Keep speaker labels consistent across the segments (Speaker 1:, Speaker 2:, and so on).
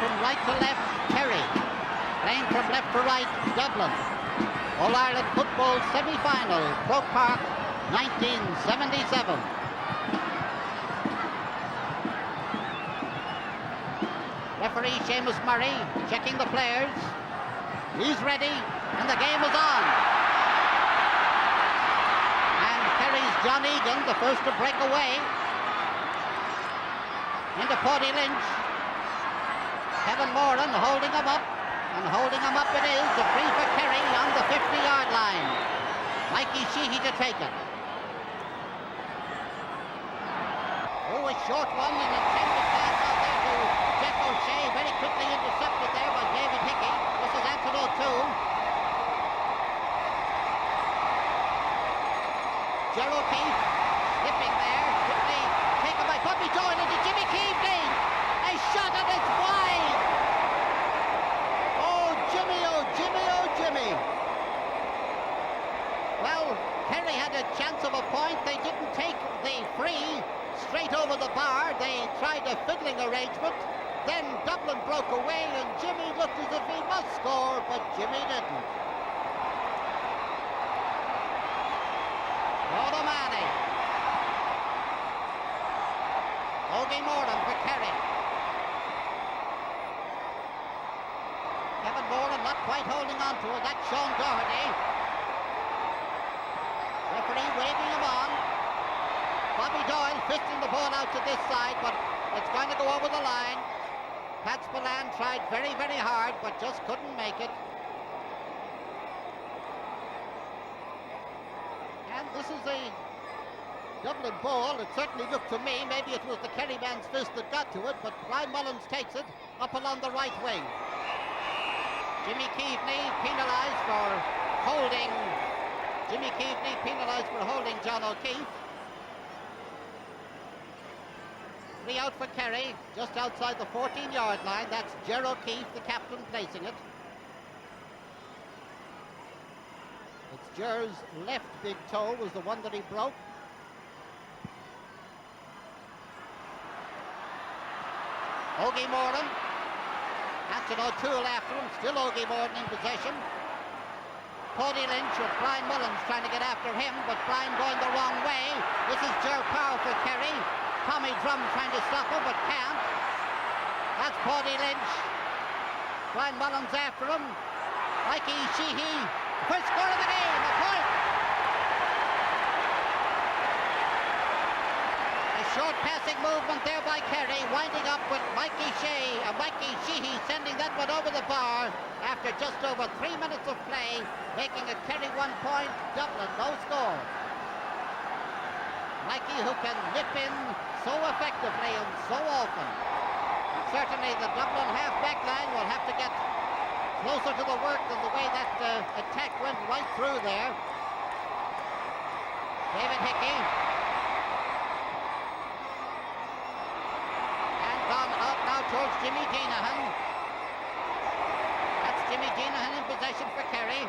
Speaker 1: from right to left, Kerry. Playing from left to right, Dublin. All-Ireland football semi-final, Croke Park, 1977. Referee Seamus Murray checking the players. He's ready, and the game is on. And Kerry's John Egan, the first to break away. Into Paddy Lynch. Kevin Moran holding him up, and holding him up it is. A free for Kerry on the 50-yard line. Mikey Sheehy to take it. Oh, a short one, and intended pass out there to Jeff O'Shea. Very quickly intercepted there by David Hickey. This is Anthony O'Toole. Gerald Keefe slipping there. Quickly taken by Bobby Doyle into Jimmy Keaveney. A shot and it's wide. Oh, Jimmy, oh, Jimmy, oh, Jimmy. Well, Kerry had a chance of a point. They didn't take the free straight over the bar. They tried a fiddling arrangement. Then Dublin broke away and Jimmy looked as if he must score, but Jimmy didn't. O'Mahony. Ogie Moran for Kerry. Kevin Moran not quite holding on to it. That's Sean Doherty. Referee waving him on. Bobby Doyle fisting the ball out to this side, but it's going to go over the line. Pat Spillane tried very, very hard, but just couldn't make it. And this is a Dublin ball. It certainly looked to me, maybe it was the Kerry man's fist that got to it, but Brian Mullins takes it up along the right wing. Jimmy Keaveney penalised for holding. Jimmy Keaveney penalised for holding John O'Keefe. Free out for Kerry, just outside the 14-yard line. That's Ger O'Keefe, the captain, placing it. It's Ger's left big toe was the one that he broke. Ogie Moran. Anton O'Toole after him, still Ogie Moran in possession. Paddy Lynch with Brian Mullins trying to get after him, but Brian going the wrong way. This is Ger Power for Kerry. Tommy Drum trying to stop him, but can't. That's Paddy Lynch. Brian Mullins after him. Mikey Sheehy. First score of the game, a point. A short passing movement there by Kerry, winding up with Mikey Sheehy sending that one over the bar after just over 3 minutes of play, making a Kerry 1 point, Dublin no score. Mikey, who can nip in so effectively and so often. And certainly the Dublin half-back line will have to get closer to the work than the way that attack went right through there. David Hickey. And gone out now towards Jimmy Hanahoe. That's Jimmy Hanahoe in possession for Kerry.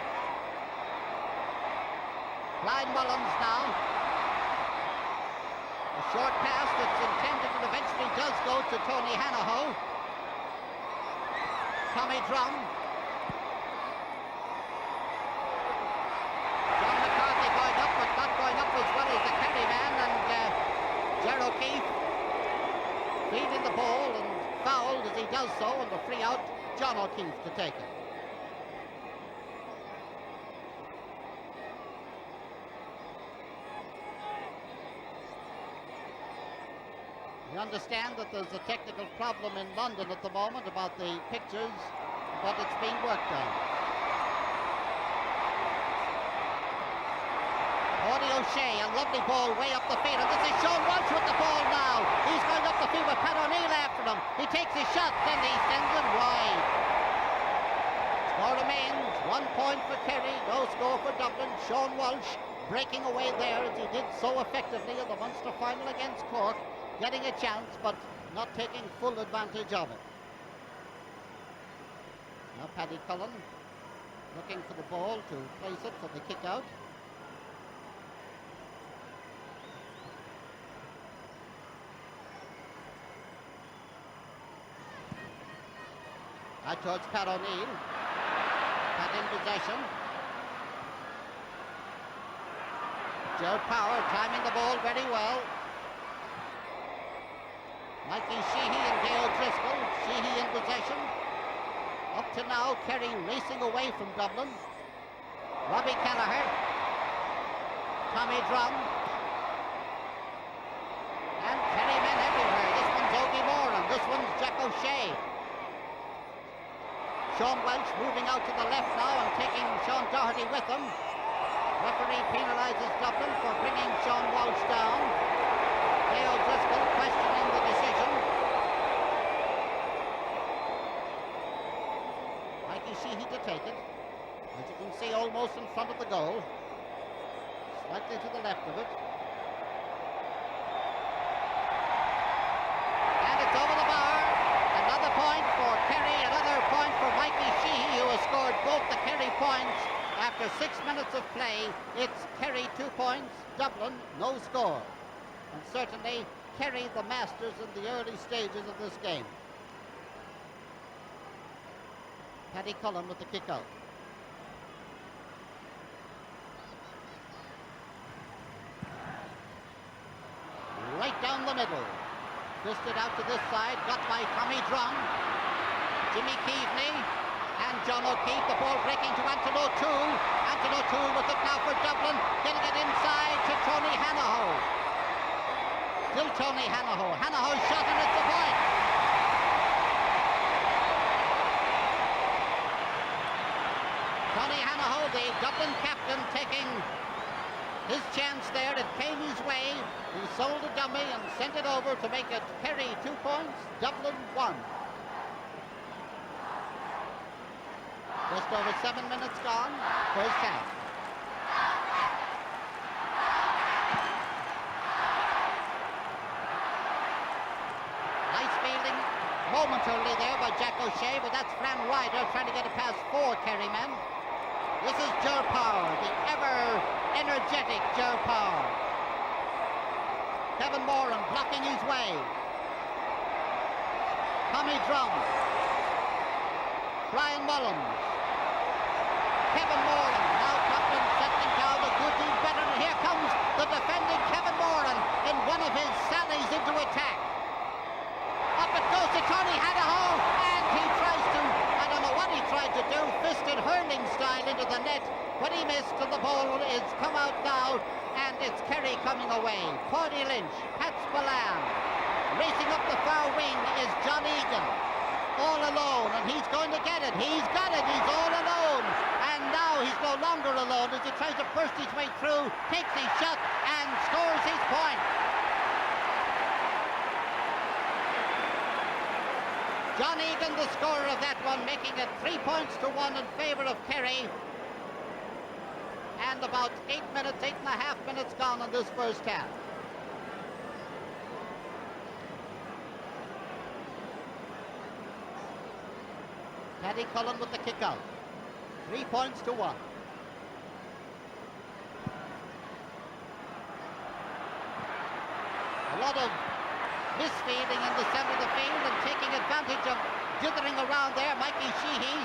Speaker 1: Brian Mullins now. A short pass that's intended and eventually does go to Tony Hanahoe. Tommy Drum. John McCarthy going up, but not going up as well as the Kerry man, and Ger O'Keefe feeding the ball and fouled as he does so, and the free out, John O'Keefe to take it. We understand that there's a technical problem in London at the moment about the pictures, but it's being worked on. Paddy O'Shea, a lovely ball way up the field, and this is Sean Walsh with the ball now. He's going up the field with Pat O'Neill after him. He takes his shot, then he sends it wide. Score remains 1 point for Kerry, no score for Dublin. Sean Walsh breaking away there as he did so effectively in the Munster final against Cork. Getting a chance, but not taking full advantage of it. Now Paddy Cullen looking for the ball to place it for the kick out. Out towards Pat O'Neill. Pat in possession. Joe Power timing the ball very well. Mikey Sheehy and Gail Driscoll. Sheehy in possession. Up to now, Kerry racing away from Dublin. Robbie Kelleher. Tommy Drum. And Kerry men everywhere. This one's Ogie Moran. This one's Jack O'Shea. Sean Welch moving out to the left now and taking Sean Doherty with him. Referee penalises Dublin for bringing Sean Walsh down. Gail Driscoll questioning the decision. Mikey Sheehy to take it. As you can see, almost in front of the goal. Slightly to the left of it. And it's over the bar. Another point for Kerry, another point for Mikey Sheehy, who has scored both the Kerry points. After 6 minutes of play, it's Kerry 2 points, Dublin no score. And certainly Kerry the masters in the early stages of this game. Paddy Cullen with the kick out. Right down the middle. Twisted out to this side, got by Tommy Drum. Jimmy Keaveney. And John O'Keefe, the ball breaking to Anton O'Toole. Anton O'Toole with it now for Dublin, getting it inside to Tony Hanahoe. Still Tony Hanahoe. Hanahoe shot and it's a point. Tony Hanahoe, the Dublin captain, taking his chance there. It came his way. He sold a dummy and sent it over to make it Kerry 2 points, Dublin 1. Just over 7 minutes gone, first half. Nice fielding momentarily there by Jack O'Shea, but that's Fran Ryder trying to get it past 4 Kerry men. This is Ger Power, the ever-energetic Ger Power. Kevin Moran blocking his way. Tommy Drum. Brian Mullins. Kevin Moran, now Dublin settling down a good deal better, and here comes the defending Kevin Moran in one of his sallies into attack. Up it goes to Tony Hanahoe, and he tries to, I don't know what he tried to do, fisted hurling style into the net, but he missed, and the ball is come out now, and it's Kerry coming away. Paudie Lynch, Pat Spillane. Racing up the far wing is John Egan. All alone, and he's going to get it. He's got it. He's all alone. And now he's no longer alone as he tries to burst his way through, takes his shot, and scores his point. John Egan, the scorer of that one, making it 3 points to 1 in favour of Kerry. And about 8 minutes, 8.5 minutes gone in this first half. Paddy Cullen with the kick out. 3 points to 1. A lot of misfeeding in the centre of the field and taking advantage of dithering around there. Mikey Sheehy.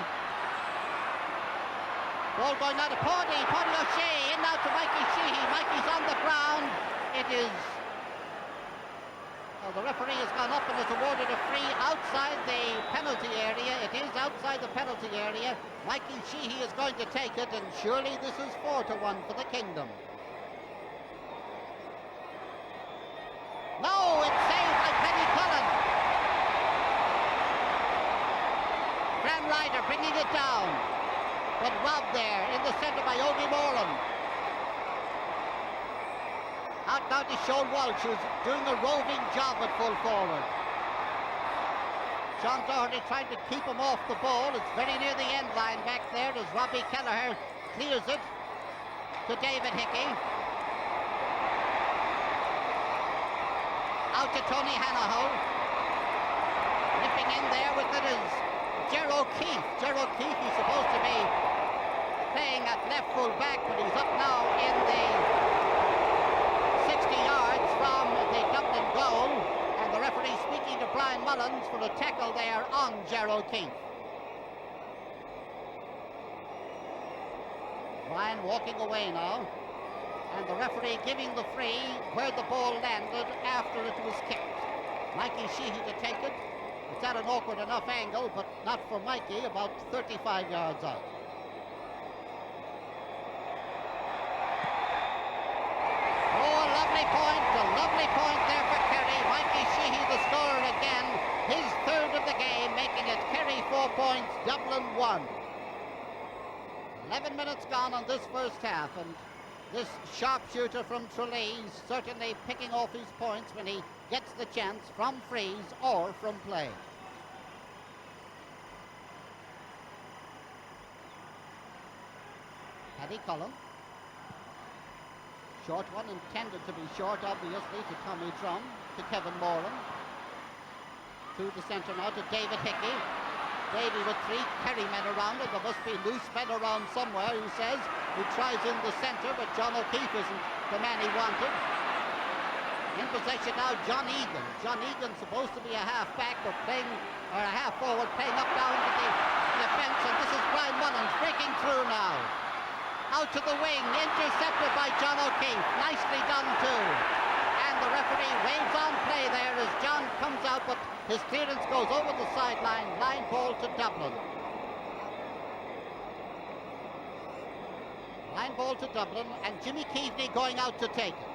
Speaker 1: Ball going out to Paudie O'Shea, in now to Mikey Sheehy. Mikey's on the ground. It is... Well, the referee has gone up and has awarded a free outside the penalty area. It is outside the penalty area. Mikey Sheehy is going to take it, and surely this is 4-1 for the Kingdom. No, it's saved by Paddy Cullen. Fran Ryder bringing it down, but robbed there in the centre by Ogie Moran. Out now to Sean Walsh, who's doing a roving job at full forward. Sean Doherty trying to keep him off the ball. It's very near the end line back there as Robbie Kelleher clears it to David Hickey. Out to Tony Hanahoe. Nipping in there with it is Ger O'Keefe. Ger O'Keefe is supposed to be playing at left full back, but he's up now in the 60 yards from the Dublin goal, and the referee speaking to Brian Mullins for a tackle there on Ger O'Keefe. Ryan walking away now. And the referee giving the free where the ball landed after it was kicked. Mikey Sheehy to take it. It's at an awkward enough angle, but not for Mikey, about 35 yards out. Oh, a lovely point there for Kerry. Mikey Sheehy, the scorer again, his third of the game, making it Kerry 4 points, Dublin 1. 11 minutes gone on this first half, and this sharpshooter from Tralee certainly picking off his points when he gets the chance from frees or from play. Paddy Cullen. Short one, intended to be short, obviously, to Tommy Drum, to Kevin Moran. Through the centre now to David Hickey. Davy with 3 Kerry men around him. There must be loose men around somewhere, he says. He tries in the centre, but John O'Keefe isn't the man he wanted. In possession now, John Egan. John Egan supposed to be a half-back, but playing, or a half-forward, playing up down to the defence, and this is Brian Mullins breaking through now. Out to the wing, intercepted by John O'Keefe. Nicely done too. And the referee waves on play there as John comes out, but his clearance goes over the sideline. Line ball to Dublin. Line ball to Dublin, and Jimmy Keaveney going out to take it.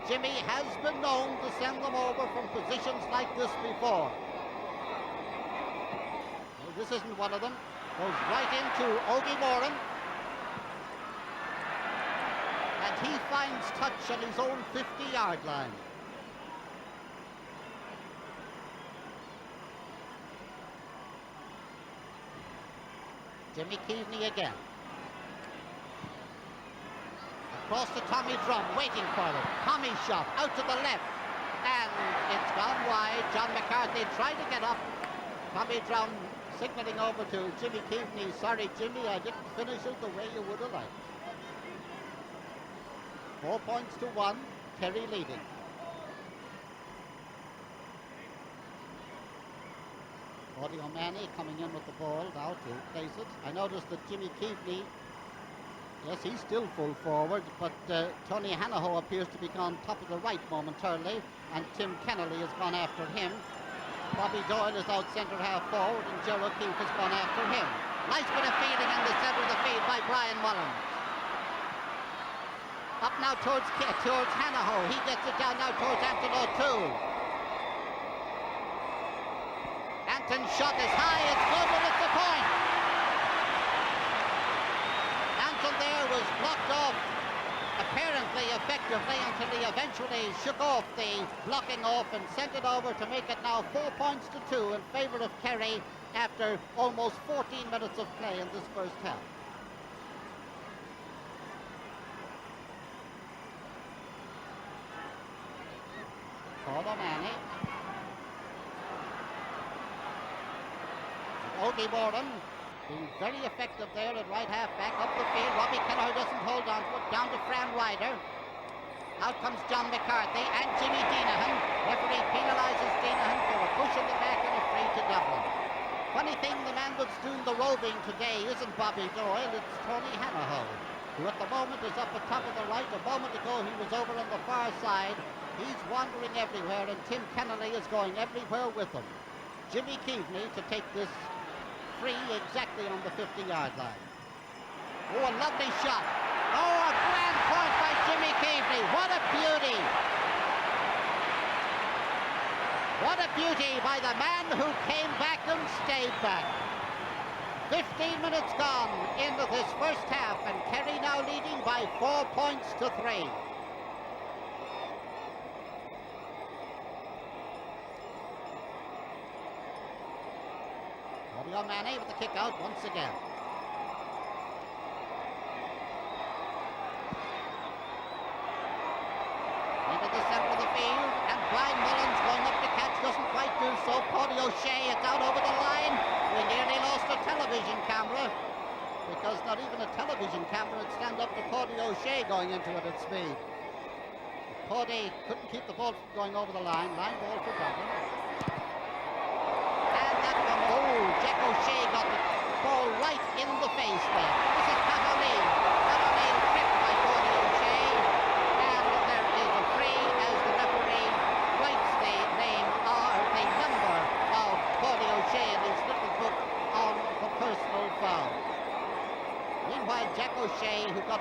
Speaker 1: Jimmy has been known to send them over from positions like this before. Well, this isn't one of them. Goes right into Ogie Moran. And he finds touch on his own 50-yard line. Jimmy Keaveney again. Across to Tommy Drum, waiting for it. Tommy's shot, out to the left. And it's gone wide. John McCarthy tried to get up. Tommy Drum signalling over to Jimmy Keaveney. Sorry, Jimmy, I didn't finish it the way you would have liked. 4 points to 1, Kerry leading. Audie O'Mahony coming in with the ball now to place it. I noticed that Jimmy Keaveney, yes, he's still full forward, but Tony Hanahoe appears to be gone top of the right momentarily, and Tim Kennelly has gone after him. Bobby Doyle is out centre half forward, and Gerald O'Keefe has gone after him. Nice bit of fielding in the centre of the field by Brian Mullins. Up now towards Hanahoe. He gets it down now towards Anton O'Toole. Anton's shot is high, it's good, and it's a point. Anton there was blocked off, apparently effectively, until he eventually shook off the blocking off and sent it over to make it now 4 points to 2 in favour of Kerry after almost 14 minutes of play in this first half. Paul O'Mahony. Ogie Moran being very effective there at right half back up the field. Robbie Kelleher doesn't hold on to it. Down to Fran Ryder. Out comes John McCarthy and Jimmy Deenahan. Referee penalises Deenahan for a push in the back and a free to Dublin. Funny thing, the man that's doing the roving today isn't Bobby Doyle, it's Tony Hanahoe, who at the moment is up at top of the right. A moment ago he was over on the far side. He's wandering everywhere, and Tim Kennelly is going everywhere with him. Jimmy Keaveney to take this free exactly on the 50-yard line. Oh, a lovely shot. Oh, a grand point by Jimmy Keaveney. What a beauty. What a beauty by the man who came back and stayed back. 15 minutes gone into this first half, and Kerry now leading by 4 points to 3. Ogie O'Mahony with the kick out once again. Into the centre of the field, and Brian Mullins going up to catch, doesn't quite do so. Paddy O'Shea, it's out over the line. We nearly lost a television camera, because not even a television camera would stand up to Paddy O'Shea going into it at speed. Paddy couldn't keep the ball going over the line. Line ball for Dublin. Jack O'Shea got the ball right in the face there. This is Cavalli.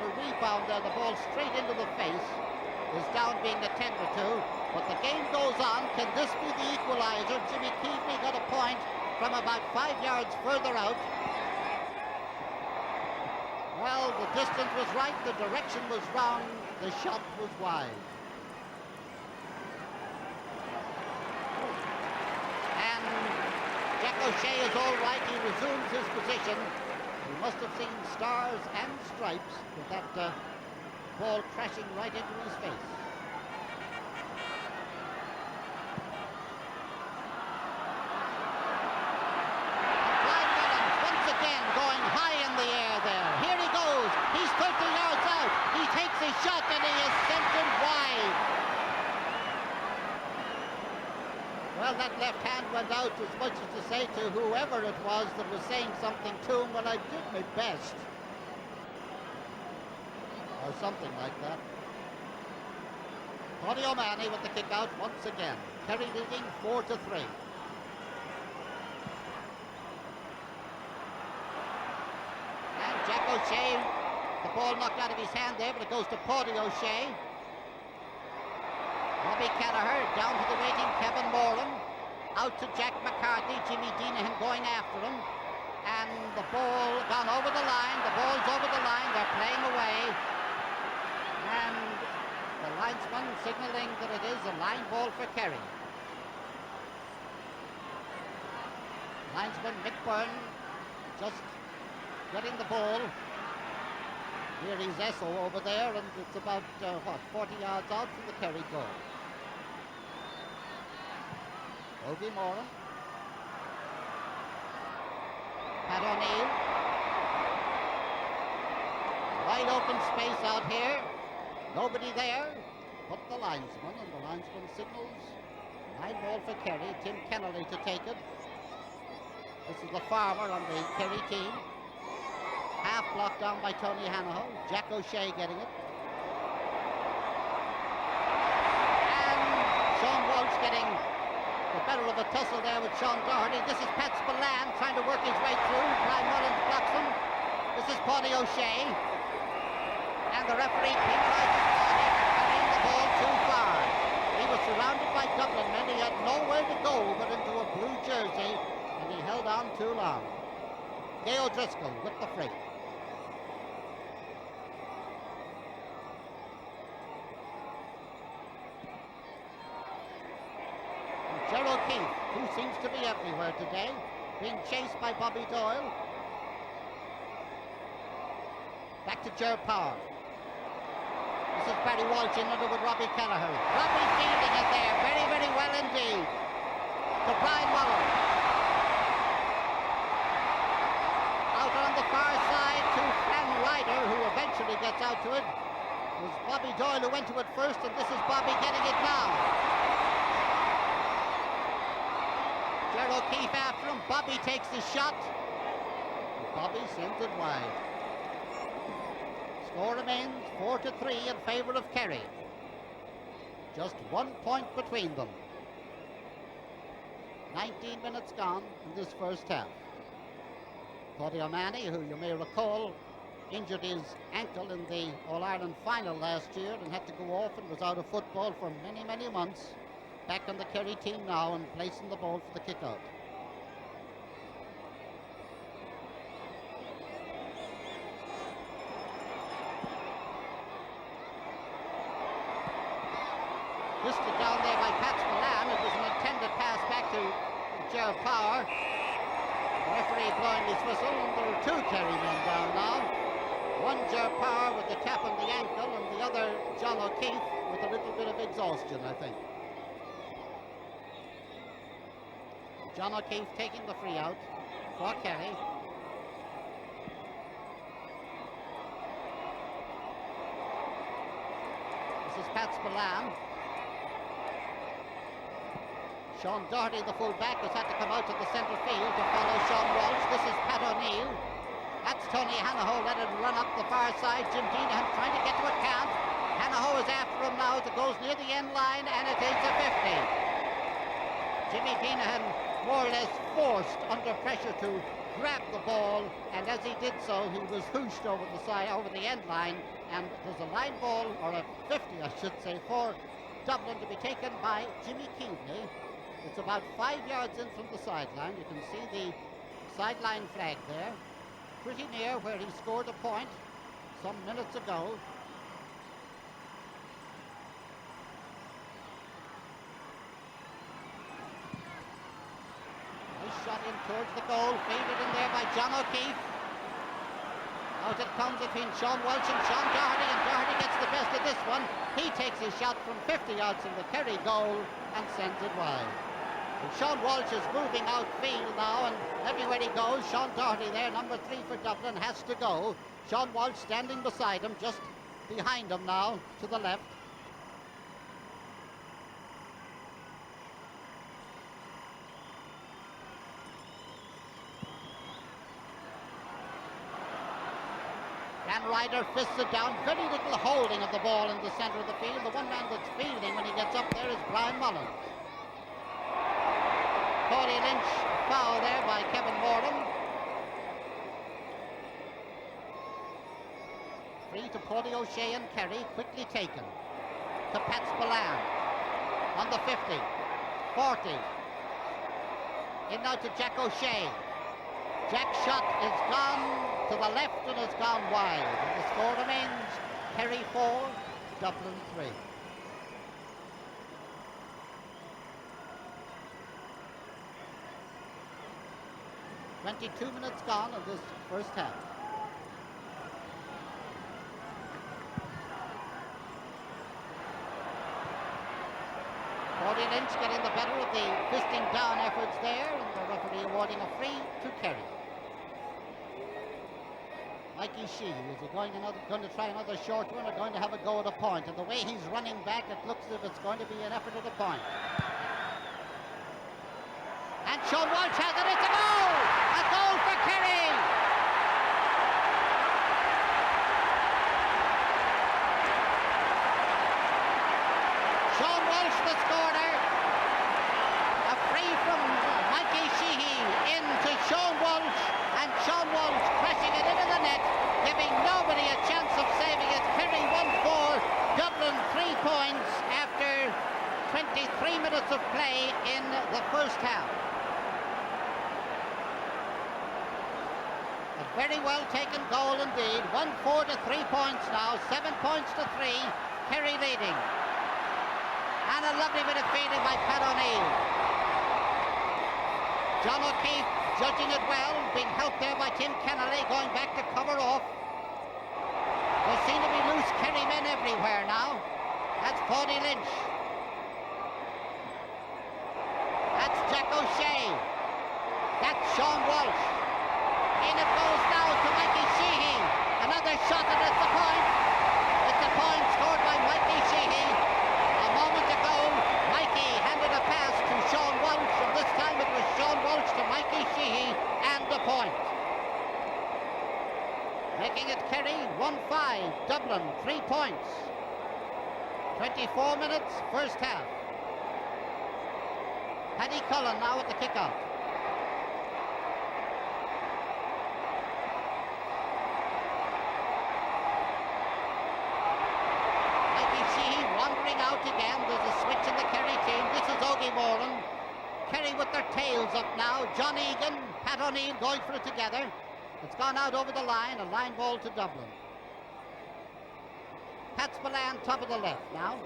Speaker 1: got a rebound there, the ball straight into the face, is down being attended to, but the game goes on. Can this be the equaliser? Jimmy Keaveney got a point from about 5 yards further out. Well, the distance was right, the direction was wrong, the shot was wide. And Jack O'Shea is all right, he resumes his position. He must have seen stars and stripes with that ball crashing right into his face. Brian Mullins once again going high in the air there. Here he goes. He's 30 yards out. He takes his shot and he is sent it wide. Well, that left hand went out as much as to say to whoever it was that was saying something to him, well, I did my best. Or something like that. Tony O'Mahony with the kick out once again. Kerry leading 4-3. And Jack O'Shea, the ball knocked out of his hand there, but it goes to Paddy O'Shea. Robbie Kelleher down to the waiting Kevin Moran. Out to Jack McCarthy, Jimmy Deanahan going after him. And the ball gone over the line. The ball's over the line. They're playing away. And the linesman signalling that it is a line ball for Kerry. Linesman Mick Byrne just getting the ball. Here is Esso over there, and it's about 40 yards out from the Kerry goal. Ogie Moran. Pat O'Neill. Wide open space out here. Nobody there but the linesman, and the linesman signals line ball for Kerry. Tim Kennelly to take it. This is the farmer on the Kerry team. Half blocked down by Tony Hanahoe. Jack O'Shea getting it. And Sean Walsh getting the better of a tussle there with Sean Doherty. This is Pat Spillane trying to work his way through. Brian Mullins blocks him. This is Paddy O'Shea. And the referee penalises Paddy for carrying the ball too far. He was surrounded by Dublin men. He had nowhere to go but into a blue jersey, and he held on too long. Gay O'Driscoll with the free. Gerald Keith, who seems to be everywhere today, being chased by Bobby Doyle. Back to Ger Power. This is Barry Walsh in under with Robbie Kelleher. Robbie fielding it there, very, very well indeed. To Brian Mullins. Out on the far side to Fran Ryder, who eventually gets out to it. It was Bobby Doyle who went to it first, and this is Bobby getting it now. Gerald Keith after him. Bobby takes the shot. Bobby sends it wide. Score remains 4-3 in favour of Kerry. Just 1 point between them. 19 minutes gone in this first half. Paddy O'Mahony, who you may recall injured his ankle in the All-Ireland final last year and had to go off and was out of football for many, many months. Back on the Kerry team now and placing the ball for the kick-out. Fisted down there by Pat Spillane. It was an intended pass back to Ger Power. The referee blowing his whistle, and there are 2 Kerry men down now. One Ger Power with the tap on the ankle, and the other John O'Keefe with a little bit of exhaustion, I think. John O'Keefe taking the free out for Kerry. This is Pat Spillane. Sean Doherty, the full-back, has had to come out to the centre field to follow Sean Walsh. This is Pat O'Neill. That's Tony Hanahoe, let it run up the far side. Jim Deanahan trying to get to it, can't. Hanahoe is after him now as it goes near the end line, and it is a 50. Jimmy Hanahoe more or less forced under pressure to grab the ball, and as he did so, he was hooshed over the side, over the end line, and there's a line ball, or a 50, I should say, for Dublin to be taken by Jimmy Keaveney. It's about 5 yards in from the sideline. You can see the sideline flag there, pretty near where he scored a point some minutes ago. Shot in towards the goal, faded in there by John O'Keefe. Out it comes between Sean Walsh and Sean Doherty, and Doherty gets the best of this one. He takes his shot from 50 yards from the Kerry goal and sends it wide. And Sean Walsh is moving outfield now, and everywhere he goes, Sean Doherty there, number 3 for Dublin, has to go. Sean Walsh standing beside him, just behind him now, to the left. And Ryder fists it down. Very little holding of the ball in the centre of the field. The one man that's fielding when he gets up there is Brian Mullins. Tony Lynch, foul there by Kevin Moran. Free to Paddy O'Shea and Kerry, quickly taken. To Pat Spillane on the 50, 40. In now to Jack O'Shea. Jack's shot is gone to the left and has gone wide. And the score remains Kerry 4, Dublin 3. "22 minutes gone of this first half. Paddy Lynch getting the better of the fisting down efforts there, and the referee awarding a free to Kerry. Mikey Sheehy, is he going to try another short one, or going to have a go at a point? And the way he's running back, it looks as if it's going to be an effort at a point. And Sean Walsh has it, it's a goal! A goal for Kerry! Sean Walsh, the scorer. A free from Mikey Sheehy into Sean Walsh, and Sean Walsh crashing it into the net, giving nobody a chance of saving it. Kerry 1-4, Dublin 3 points after 23 minutes of play in the first half. A very well taken goal indeed. 1-4 to 3 points now, 7 points to 3, Kerry leading. And a lovely bit of fielding by Pat O'Neill. John O'Keefe judging it well, being helped there by Tim Kennelly, going back to cover off. There seem to be loose Kerry men everywhere now. That's Paddy Lynch. That's Jack O'Shea. That's Sean Walsh. In it goes now to Mikey Sheehy. Another shot, and it's a point. It's a point scored by Mikey Sheehy. A moment ago, Mikey handed a pass to Sean Walsh, and this time it was Sean Walsh to Mikey Sheehy, and the point. Making it Kerry 1-5, Dublin 3 points. 24 minutes, first half. Paddy Cullen now at the kick-out. Out again. There's a switch in the Kerry team. This is Ogie Moran. Kerry with their tails up now. John Egan, Pat O'Neill going for it together. It's gone out over the line. A line ball to Dublin. Pat Spillane, top of the left now.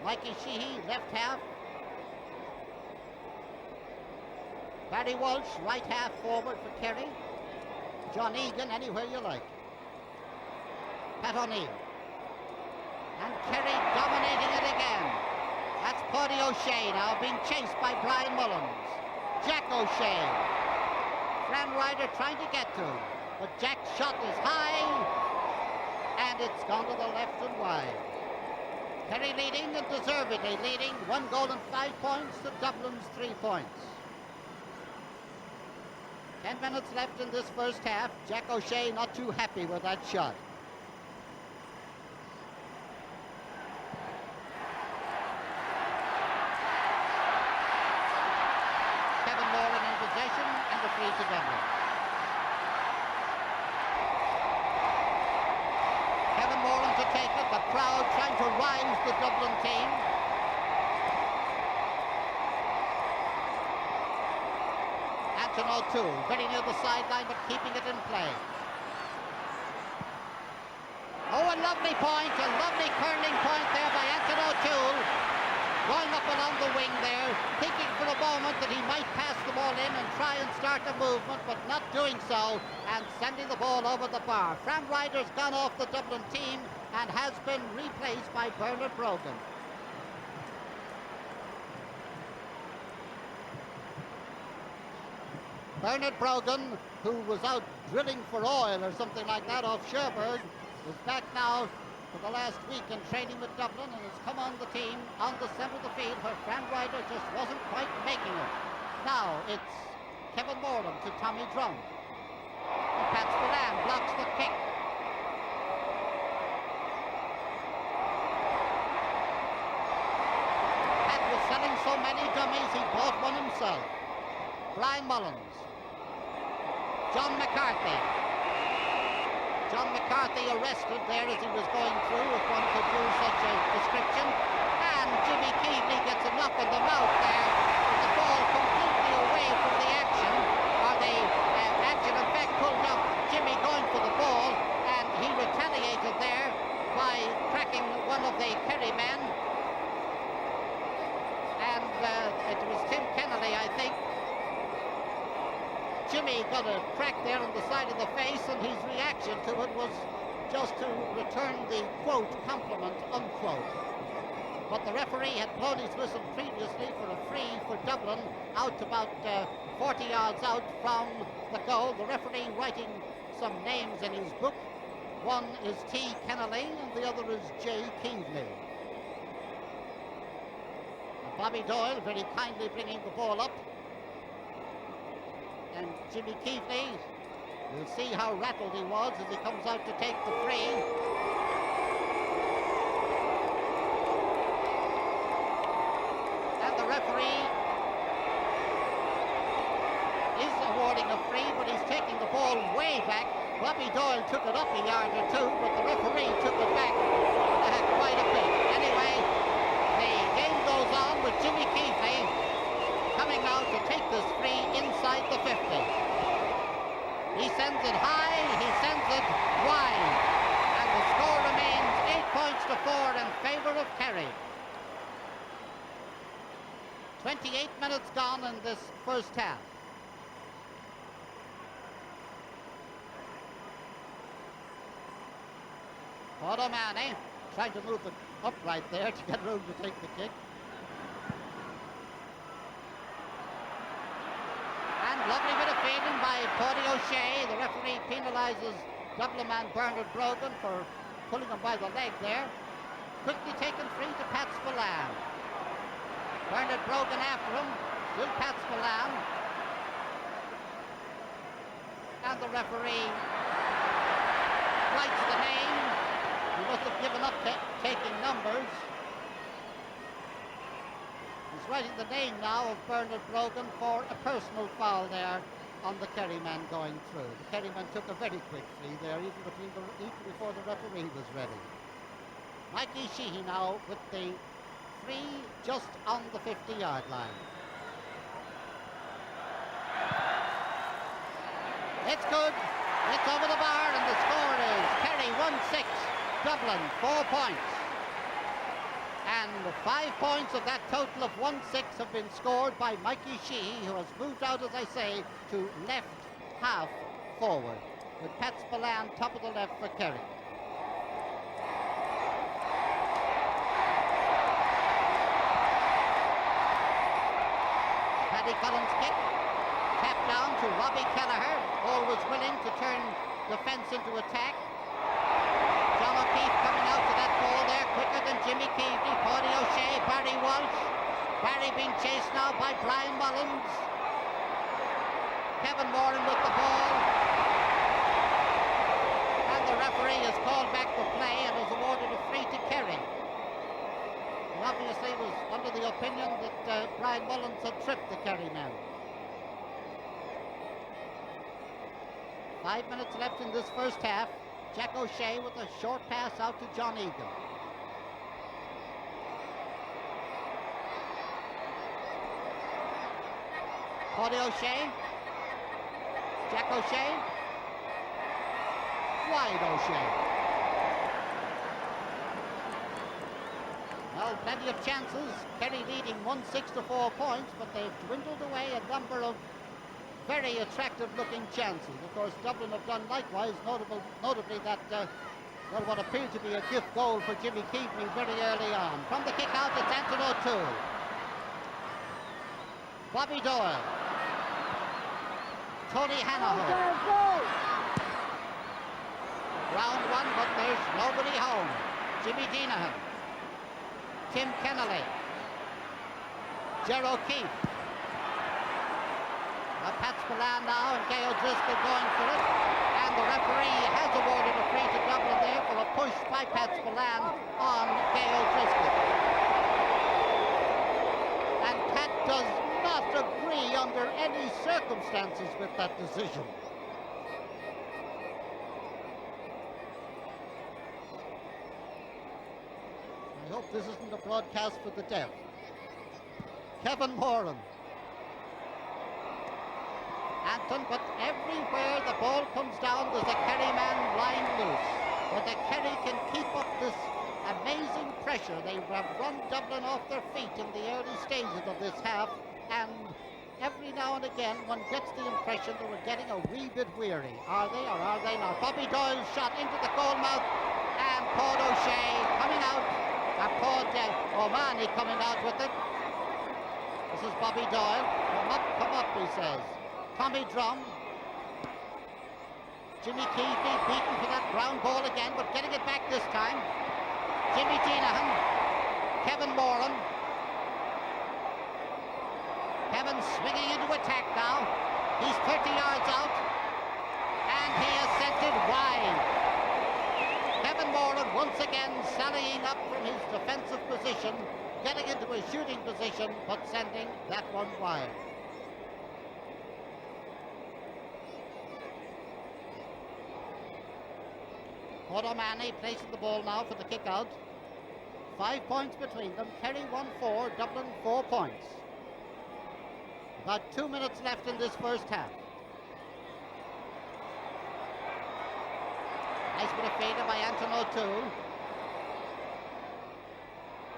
Speaker 1: Mikey Sheehy, left half. Barry Walsh, right half forward for Kerry. John Egan, anywhere you like. Pat O'Neill. And Kerry dominating it again. That's Paddy O'Shea now, being chased by Brian Mullins. Jack O'Shea. Fran Ryder trying to get to him, but Jack's shot is high, and it's gone to the left and wide. Kerry leading, and deservedly leading, 1 goal and 5 points to Dublin's 3 points. 10 minutes left in this first half. Jack O'Shea not too happy with that shot. free to Dublin. Kevin Moran to take it. The crowd trying to rise the Dublin team. Anton O'Toole very near the sideline but keeping it in play. Oh, a lovely point, a lovely curling point there by Anton O'Toole. Going up along the wing there, thinking for a moment that he might pass the ball in and try and start a movement, but not doing so, and sending the ball over the bar. Fran Ryder's gone off the Dublin team and has been replaced by Bernard Brogan. Bernard Brogan, who was out drilling for oil or something like that off Cherbourg, is back now for the last week in training with Dublin and has come on the team on the centre of the field where Fran Ryder just wasn't quite making it. Now it's Kevin Moran to Tommy Drum. And Pat Spillane blocks the kick. Pat was selling so many dummies he bought one himself. Brian Mullins. John McCarthy. John McCarthy arrested there as he was going through, if one could use such a description. And Jimmy Keevely gets a knock on the mouth there with the ball completely away from the action. Or the action in fact pulled up Jimmy going for the ball, and he retaliated there by cracking one of the Kerry men. And it was Tim Kennelly, I think. Jimmy got a crack there on the side of the face, and his reaction to it was just to return the quote compliment unquote. But the referee had blown his whistle previously for a free for Dublin out about 40 yards out from the goal. The referee writing some names in his book. One is T. Kennelly and the other is J. Keevely. And Bobby Doyle very kindly bringing the ball up. And Jimmy Keevely, you'll see how rattled he was as he comes out to take the free. And the referee is awarding a free, but he's taking the ball way back. Bobby Doyle took it up a yard or two, but the referee took it back quite a bit. Anyway, the game goes on with Jimmy Keevely coming now to take this free inside the 50. He sends it high, he sends it wide, and the score remains 8 points to 4 in favour of Kerry. 28 minutes gone in this first half. O'Mahony trying to move it upright there to get room to take the kick. Lovely bit of fielding by Tony O'Shea. The referee penalises Dublin man Bernard Brogan for pulling him by the leg there. Quickly taken free to Pat Spillane. Bernard Brogan after him. Still Pat Spillane. And the referee writes the name. He must have given up taking numbers. He's writing the name now of Bernard Brogan for a personal foul there on the Kerry man going through. The Kerry man took a very quick free there, even before the referee was ready. Mikey Sheehy now with the free just on the 50-yard line. It's good. It's over the bar, and the score is Kerry 1-6, Dublin 4 points. And 5 points of that total of 1-6 have been scored by Mikey Sheehy, who has moved out, as I say, to left half forward, with Pat Spillane top of the left for Kerry. Paddy Collins kick, tapped down to Robbie Kelleher, always willing to turn defence into attack. John O'Keefe coming out to that ball there quicker than Jimmy Keevely. Tony O'Shea, Barry Walsh. Barry being chased now by Brian Mullins. Kevin Moran with the ball. And the referee has called back the play and has awarded a free to Kerry. He obviously was under the opinion that Brian Mullins had tripped the Kerry man. 5 minutes left in this first half. Jack O'Shea with a short pass out to John Egan. Paddy O'Shea. Jack O'Shea. Wide O'Shea. Well, plenty of chances. Kerry leading 1-6 to 4 points, but they've dwindled away a number of very attractive-looking chances. Of course, Dublin have done likewise, notably that what appeared to be a gift goal for Jimmy Keaveney very early on. From the kick-out, it's Anton O'Toole. Bobby Doyle. Tony Hanahoe. Round one, but there's nobody home. Jimmy Deenahan. Tim Kennelly. Ger O'Keefe. Pat Spillane now and Gay O'Driscoll going for it. And the referee has awarded a free to Dublin there for a push by Pat Spillane on Gay O'Driscoll. And Pat does not agree under any circumstances with that decision. I hope this isn't a broadcast for the deaf. Kevin Moran. Anton, but everywhere the ball comes down, there's a Kerry man lying loose. But the Kerry can keep up this amazing pressure. They have run Dublin off their feet in the early stages of this half, and every now and again one gets the impression that we're getting a wee bit weary. Are they or are they not? Bobby Doyle shot into the goal mouth, and Paul O'Shea coming out, and Paul O'Mahony coming out with it. This is Bobby Doyle. Come up, he says. Tommy Drum. Jimmy Keaveney beaten for that ground ball again, but getting it back this time. Jimmy Deenahan. Kevin Moran. Kevin swinging into attack now. He's 30 yards out, and he has sent it wide. Kevin Moran once again sallying up from his defensive position, getting into a shooting position, but sending that one wide. O'Mahony placing the ball now for the kick-out. 5 points between them. Kerry 1-4, Dublin 4 points. About 2 minutes left in this first half. Nice bit of fader by Anton O'Toole.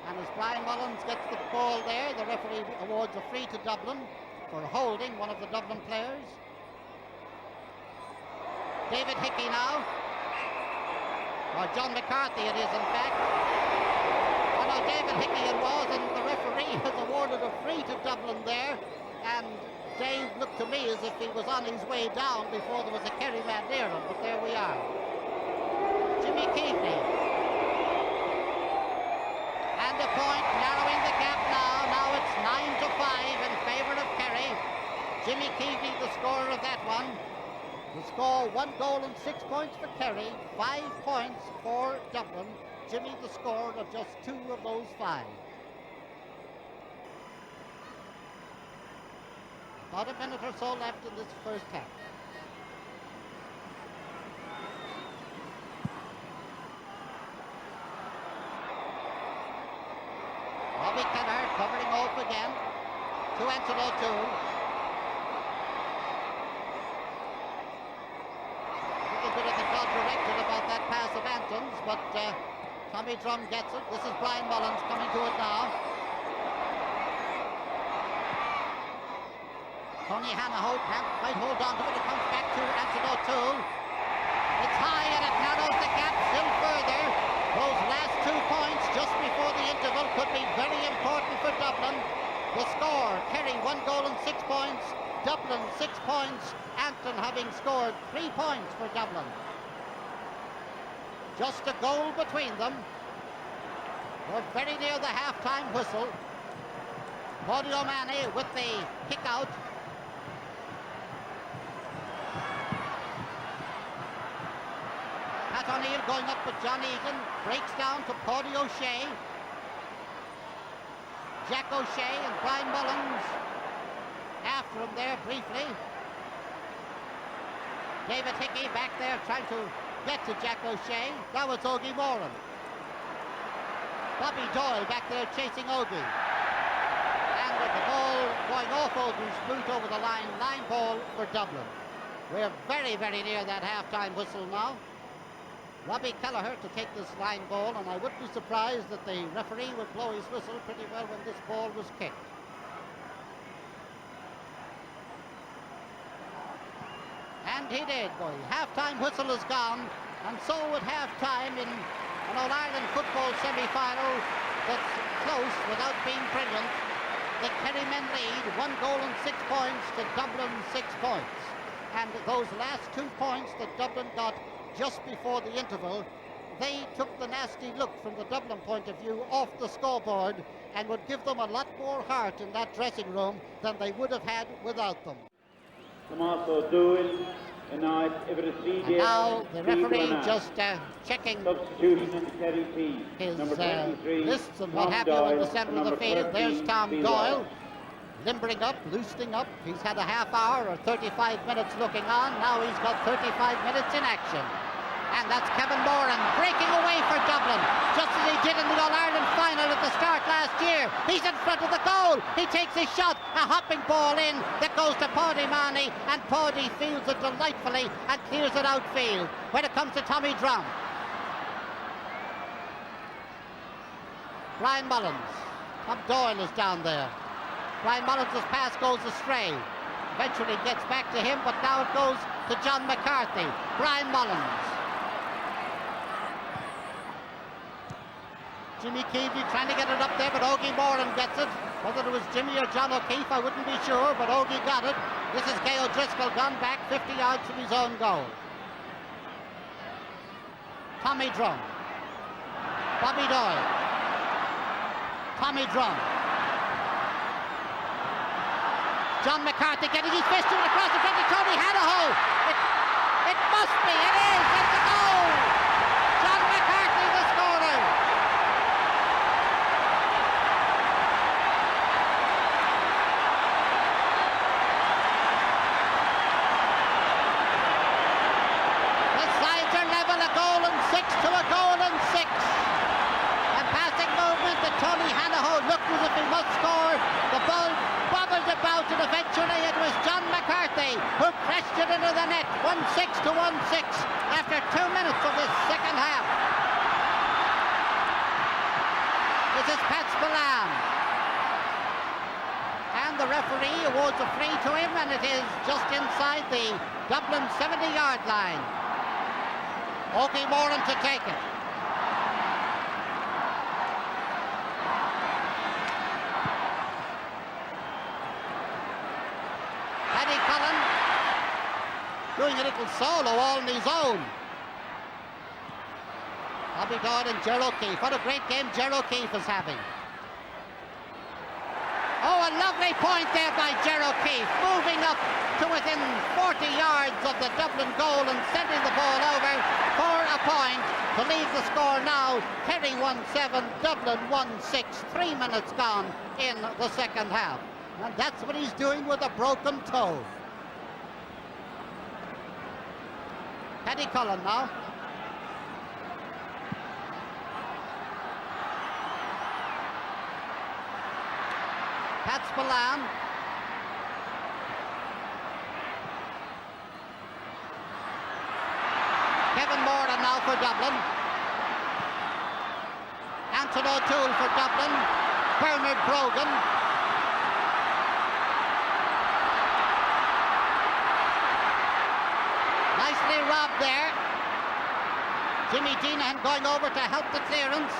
Speaker 1: And as Brian Mullins gets the ball there, the referee awards a free to Dublin for holding one of the Dublin players. David Hickey now. Or John McCarthy it is, in fact. Oh no, David Hickey it was, and the referee has awarded a free to Dublin there, and Dave looked to me as if he was on his way down before there was a Kerry man near him, but there we are. Jimmy Keaveney. And the point, narrowing the gap now. Now it's 9-5 in favour of Kerry. Jimmy Keaveney, the scorer of that one. The score, 1 goal and 6 points for Kerry, 5 points for Dublin. Jimmy the scorer of just 2 of those 5. About a minute or so left in this first half. Robbie Kenner covering off again to Anton O'Toole. Directed about that pass of Anton's, but Tommy Drum gets it. This is Brian Mullins coming to it now. Tony Hanahoe can't quite hold on to it. It comes back to Anton O'Toole. It's high and it narrows the gap still further. Those last 2 points just before the interval could be very important for Dublin. The score, Kerry 1 goal and 6 points. Dublin 6 points. Anton having scored 3 points for Dublin. Just a goal between them. We're very near the half-time whistle. Paddy O'Mahony with the kick-out. Pat O'Neill going up with John Egan. Breaks down to Paddy O'Shea. Jack O'Shea and Brian Mullins after him there briefly. David Hickey back there trying to get to Jack O'Shea. That was Ogie Moran. Bobby Doyle back there chasing Ogie. And with the ball going off Ogie's boot over the line ball for Dublin. We're very, very near that half-time whistle now. Robbie Kelleher to take this line ball, and I wouldn't be surprised that the referee would blow his whistle pretty well when this ball was kicked. And he did, boy. Half-time whistle is gone, and so at half-time in an All-Ireland football semi-final that's close without being brilliant, the Kerry men lead 1 goal and 6 points to Dublin 6 points. And those last 2 points that Dublin got just before the interval, they took the nasty look from the Dublin point of view off the scoreboard and would give them a lot more heart in that dressing room than they would have had without them. And now the referee just checking his lists and what have you in the centre of the field. There's Tom Doyle limbering up, loosening up. He's had a half hour or 35 minutes looking on. Now he's got 35 minutes in action. And that's Kevin Moran breaking away for Dublin, just as he did in the All-Ireland final at the start last year. He's in front of the goal. He takes his shot, a hopping ball in that goes to Páidí Mahoney, and Páidí fields it delightfully and clears it outfield. When it comes to Tommy Drum. Brian Mullins. Tom Doyle is down there. Brian Mullins' pass goes astray. Eventually gets back to him, but now it goes to John McCarthy. Brian Mullins. Jimmy Keavy trying to get it up there, but Ogie Moran gets it. Whether it was Jimmy or John O'Keefe, I wouldn't be sure, but Ogie got it. This is Gay O'Driscoll gone back 50 yards from his own goal. Tommy Drum. Bobby Doyle. Tommy Drum. John McCarthy getting his fist in across the front of Tony Hanahoe. It must be, it is, it's a goal! John McCarthy, the scorer. The sides are level, a goal and 6 to a goal and 6. A passing movement that Tony Hanahoe looked as if he must score. The ball bobbled about, and eventually it was John McCarthy who crashed it into the net. 1-6 to 1-6 after 2 minutes of this second half. This is Pat Spillane. And the referee awards a free to him, and it is just inside the Dublin 70-yard line. Ogie Moran to take it. Doing a little solo all on his own. Bobby Doyle and Ger O'Keefe. What a great game Ger O'Keefe is having. Oh, a lovely point there by Ger O'Keefe, moving up to within 40 yards of the Dublin goal and sending the ball over for a point to leave the score now. Kerry 1-7, Dublin 1-6. 3 minutes gone in the second half. And that's what he's doing with a broken toe. Paddy Cullen now. Pat Spillane. Kevin Moran now for Dublin. Anton O'Toole for Dublin. Bernard Brogan. Nicely robbed there. Jimmy Deenan going over to help the clearance.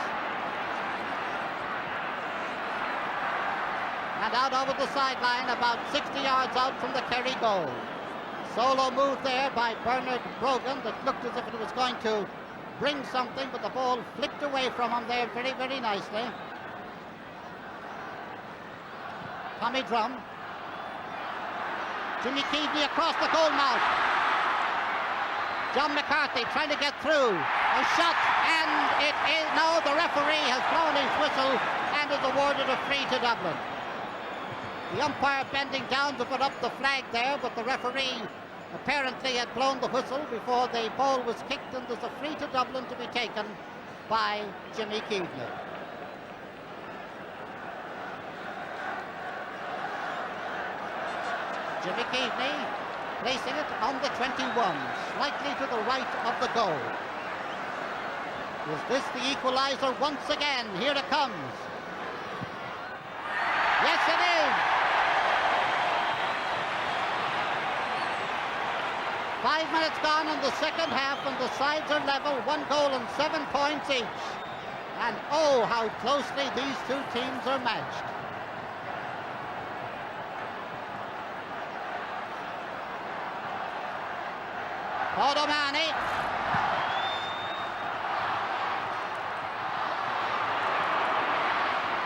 Speaker 1: And out over the sideline, about 60 yards out from the Kerry goal. Solo move there by Bernard Brogan that looked as if it was going to bring something, but the ball flicked away from him there very, very nicely. Tommy Drum. Jimmy Keavy across the goal mouth. John McCarthy trying to get through. A shot, and it is... No, the referee has blown his whistle and has awarded a free to Dublin. The umpire bending down to put up the flag there, but the referee apparently had blown the whistle before the ball was kicked, and there's a free to Dublin to be taken by Jimmy Keaveney. Jimmy Keaveney placing it on the 21, slightly to the right of the goal. Is this the equaliser once again? Here it comes. Yes, it is. 5 minutes gone in the second half, and the sides are level, 1 goal and 7 points each. And oh, how closely these two teams are matched. O'Mahony.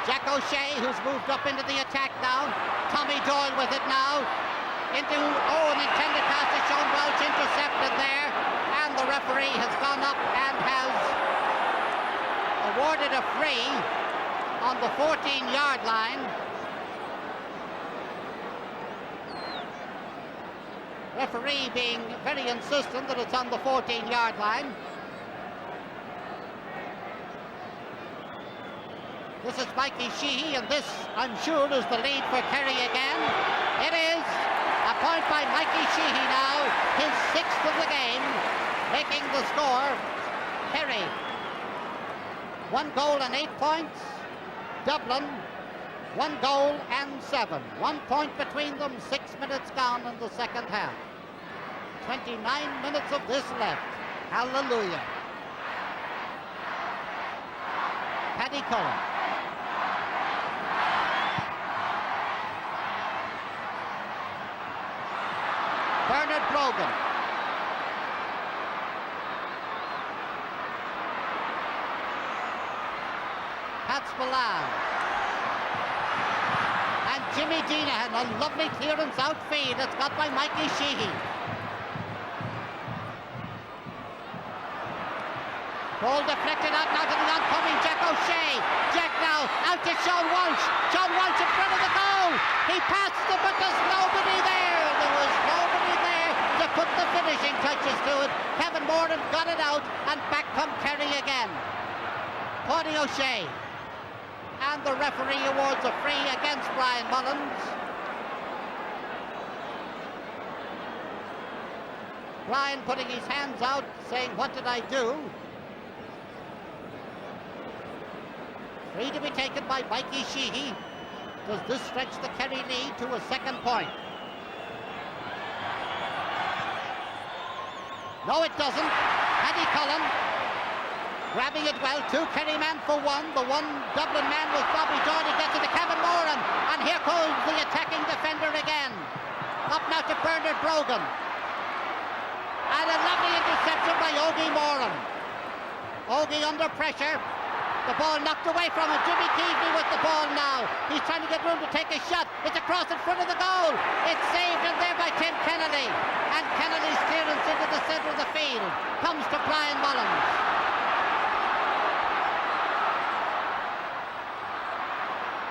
Speaker 1: Jack O'Shea, who's moved up into the attack now. Tommy Doyle with it now. Into, an intended pass to Sean Welch, intercepted there. And the referee has gone up and has awarded a free on the 14-yard line. Referee being very insistent that it's on the 14-yard line. This is Mikey Sheehy, and this, I'm sure, is the lead for Kerry again. It is a point by Mikey Sheehy now, his 6th of the game, making the score. Kerry, 1 goal and 8 points. Dublin, 1 goal and 7. 1 point between them, 6 minutes gone in the second half. 29 minutes of this left. Hallelujah. Paddy Cullen. Bernard Brogan. Pat Spillane. And Jimmy Deenahan, a lovely clearance outfield. It's got by Mikey Sheehy. Ball deflected out now to the oncoming Jack O'Shea. Jack now out to Sean Walsh. Sean Walsh in front of the goal. He passed it, but there's nobody there. There was nobody there to put the finishing touches to it. Kevin Moran got it out, and back come Kerry again. Tony O'Shea. And the referee awards a free against Brian Mullins. Brian putting his hands out, saying, "What did I do?" Free to be taken by Mikey Sheehy. Does this stretch the Kerry lead to a second point? No, it doesn't. Paddy Cullen grabbing it well. 2 Kerry men for 1. The 1 Dublin man was Bobby Doyle. He gets it to Kevin Moran. And here goes the attacking defender again. Up now to Bernard Brogan. And a lovely interception by Ogie Moran. Ogie under pressure. The ball knocked away from him. Jimmy Keaveney with the ball now. He's trying to get room to take a shot. It's across in front of the goal. It's saved in there by Tim Kennedy. And Kennedy's clearance into the centre of the field comes to Brian Mullins.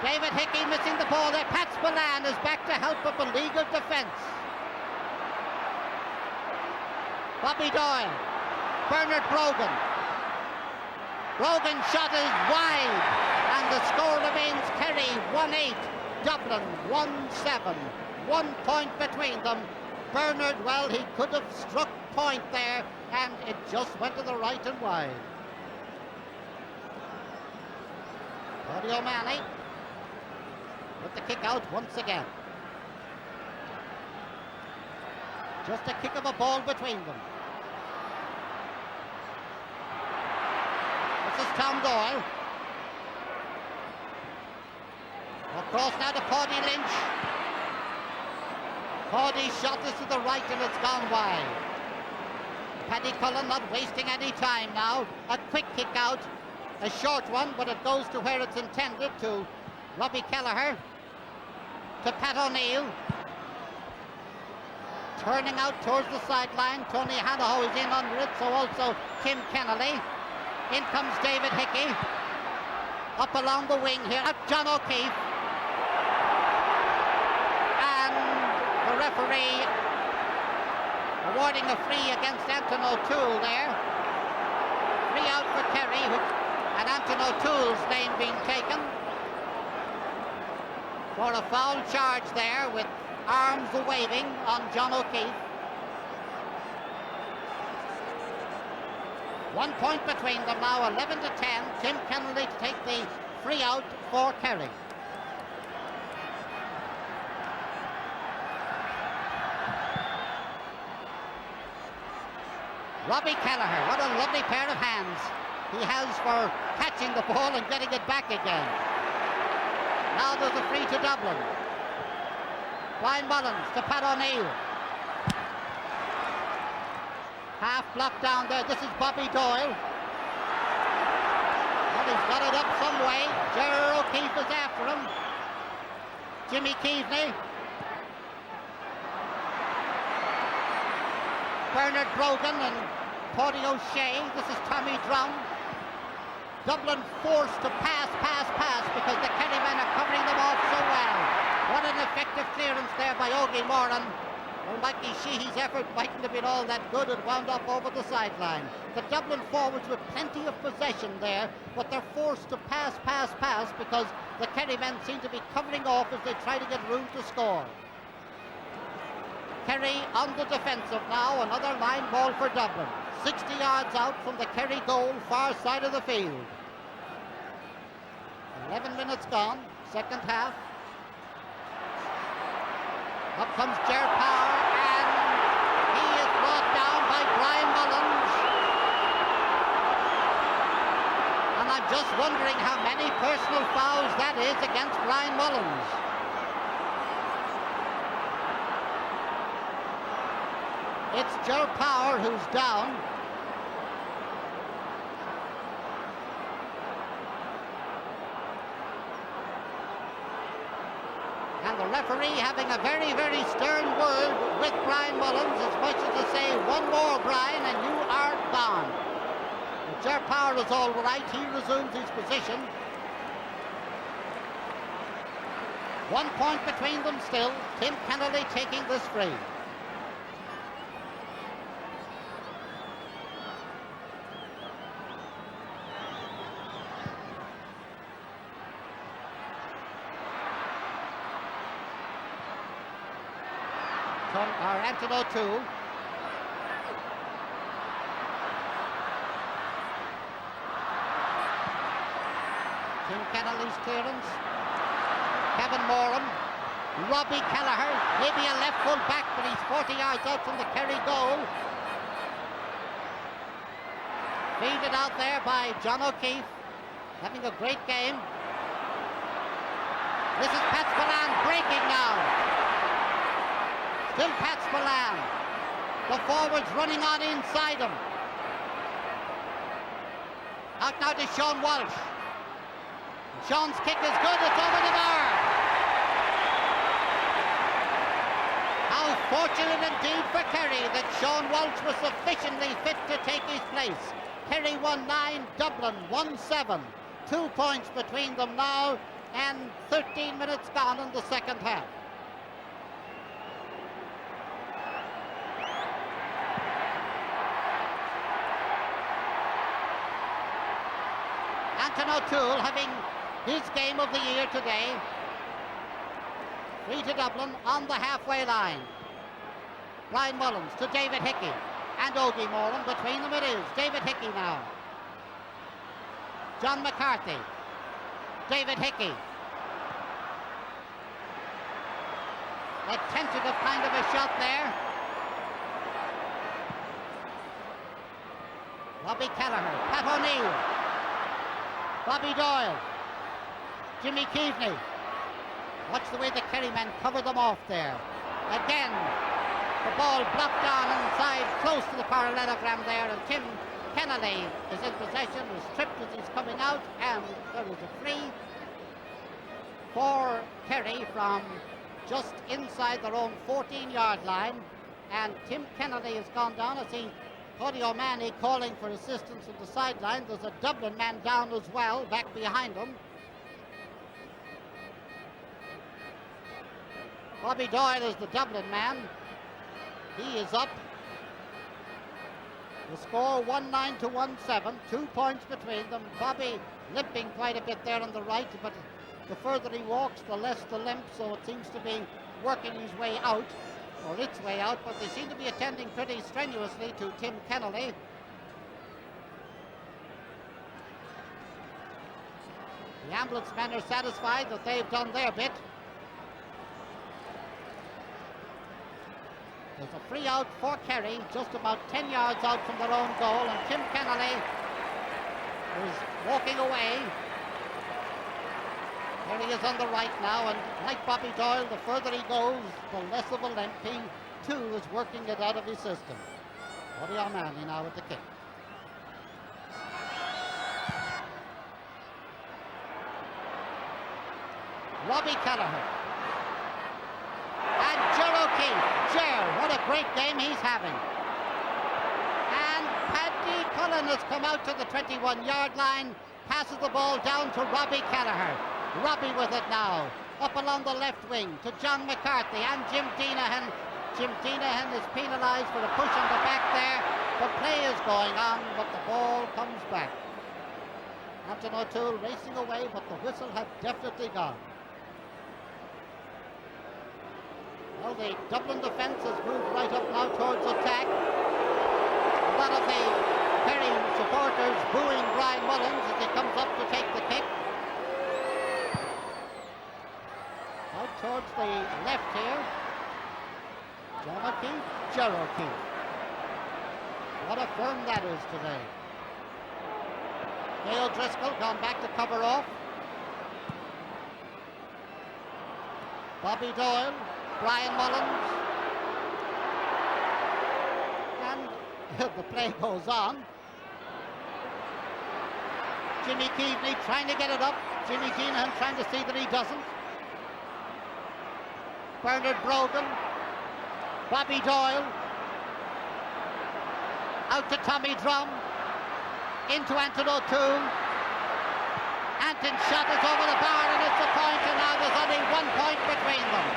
Speaker 1: David Hickey missing the ball there. Pat Spillane is back to help a beleaguered defence. Bobby Doyle. Bernard Brogan. Brogan's shot is wide, and the score remains Kerry 1-8, Dublin 1-7. 1 point between them. Bernard, well, he could have struck point there, and it just went to the right and wide. Tony O'Mahony with the kick out once again. Just a kick of a ball between them. This is Tom Doyle. Across now to Paddy Lynch. Paddy's shot is to the right and it's gone wide. Paddy Cullen not wasting any time now. A quick kick out. A short one, but it goes to where it's intended, to Robbie Kelleher. To Pat O'Neill. Turning out towards the sideline. Tony Hanahoe is in under it, so also Kim Kennelly. In comes David Hickey. Up along the wing here. Up John O'Keefe. And the referee awarding a free against Anton O'Toole there. Free out for Kerry, and Anton O'Toole's name being taken for a foul charge there with arms waving on John O'Keefe. 1 point between them now, 11-10. Tim Kennedy to take the free out for Kerry. Robbie Kelleher, what a lovely pair of hands he has for catching the ball and getting it back again. Now there's a free to Dublin. Brian Mullins to Pat O'Neill. Half blocked down there. This is Bobby Doyle. But he's got it up some way. Gerard O'Keefe is after him. Jimmy Keaveney. Bernard Brogan and Tony O'Shea. This is Tommy Drown. Dublin forced to pass because the Kerry men are covering them off so well. What an effective clearance there by Ogie Moran. Well, Mikey Sheehy's effort mightn't have been all that good. It wound up over the sideline. The Dublin forwards with plenty of possession there, but they're forced to pass because the Kerry men seem to be covering off as they try to get room to score. Kerry on the defensive now, another line ball for Dublin. 60 yards out from the Kerry goal, far side of the field. 11 minutes gone, second half. Up comes Ger Power, and he is brought down by Brian Mullins. And I'm just wondering how many personal fouls that is against Brian Mullins. It's Ger Power who's down. And the referee having a very, very stern word with Brian Mullins, as much as to say, one more, Brian, and you are gone. But Ger Power is all right. He resumes his position. 1 point between them still. Tim Kennedy taking this free. Anton O'Toole. Tim Kennedy's clearance. Kevin Moran. Robbie Kelleher. Maybe a left full back, but he's 40 yards out from the Kerry goal. Feeded out there by John O'Keefe. Having a great game. This is Pat Spillane breaking now. Still Pat Spillane. The forwards running on inside him. Out now to Sean Walsh. Sean's kick is good. It's over the bar. How fortunate indeed for Kerry that Sean Walsh was sufficiently fit to take his place. Kerry won 9, Dublin won 7. 2 points between them now, and 13 minutes gone in the second half. Anton O'Toole having his game of the year today. Free to Dublin on the halfway line. Brian Mullins to David Hickey and Ogie Moran. Between them it is. David Hickey now. John McCarthy. David Hickey. A tentative kind of a shot there. Robbie Kelleher. Pat O'Neill. Bobby Doyle. Jimmy Keaveney. Watch the way the Kerry men cover them off there. Again, the ball blocked down inside, close to the parallelogram there, and Tim Kennedy is in possession, is tripped as he's coming out, and there is a free for Kerry from just inside their own 14-yard line, and Tim Kennedy has gone down. I see Tony O'Mahony calling for assistance on the sideline. There's a Dublin man down as well, back behind him. Bobby Doyle is the Dublin man. He is up. The score 1-9 to 1-7, 2 points between them. Bobby limping quite a bit there on the right, but the further he walks, the less the limp, so it seems to be working his way out, or its way out, but they seem to be attending pretty strenuously to Tim Kennelly. The ambulance men are satisfied that they've done their bit. There's a free out for Kerry, just about 10 yards out from their own goal, and Tim Kennelly is walking away. Here he is on the right now, and like Bobby Doyle, the further he goes, the less of a limp. He too is working it out of his system. Woody O'Malley now with the kick. Robbie Kelleher. And Ger O'Keefe. Ger, what a great game he's having. And Paddy Cullen has come out to the 21-yard line, passes the ball down to Robbie Kelleher. Robbie with it now, up along the left wing to John McCarthy and Jim Deenahan. Jim Deenahan is penalised for a push on the back there. The play is going on, but the ball comes back. Anton O'Toole racing away, but the whistle had definitely gone. Well, the Dublin defence has moved right up now towards attack. A lot of the Kerry supporters booing Brian Mullins as he comes up to take the kick. Out towards the left here. John O'Keefe, Ger O'Keefe. What a firm that is today. Gail Driscoll gone back to cover off. Bobby Doyle. Brian Mullins, and the play goes on. Jimmy Keaveney trying to get it up. Jimmy Deenahan trying to see that he doesn't. Bernard Brogan, Bobby Doyle, out to Tommy Drum, into Anton O'Toole. Anton's shot is over the bar and it's a point, and now there's only 1 point between them.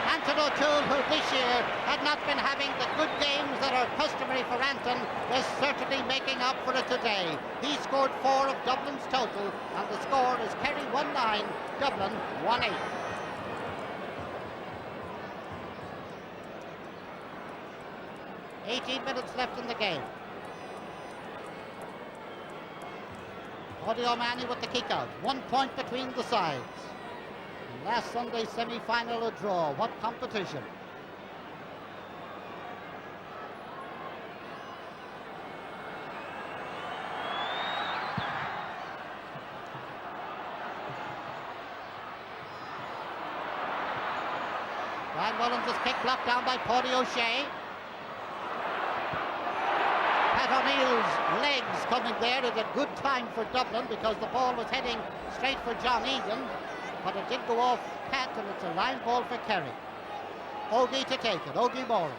Speaker 1: Anton O'Toole, who this year had not been having the good games that are customary for Anton, is certainly making up for it today. He scored 4 of Dublin's total, and the score is Kerry 1-9, Dublin 1-8. "18 minutes left in the game. Woody O'Malley with the kick out. 1 point between the sides. Last Sunday's semi-final a draw. What competition. Brian Mullins' kick blocked down by Paddy O'Shea. Pat O'Neill's legs coming there at a good time for Dublin because the ball was heading straight for John Egan. But it did go off Pat, and it's a line ball for Kerry. Ogie to take it, Ogie Moran.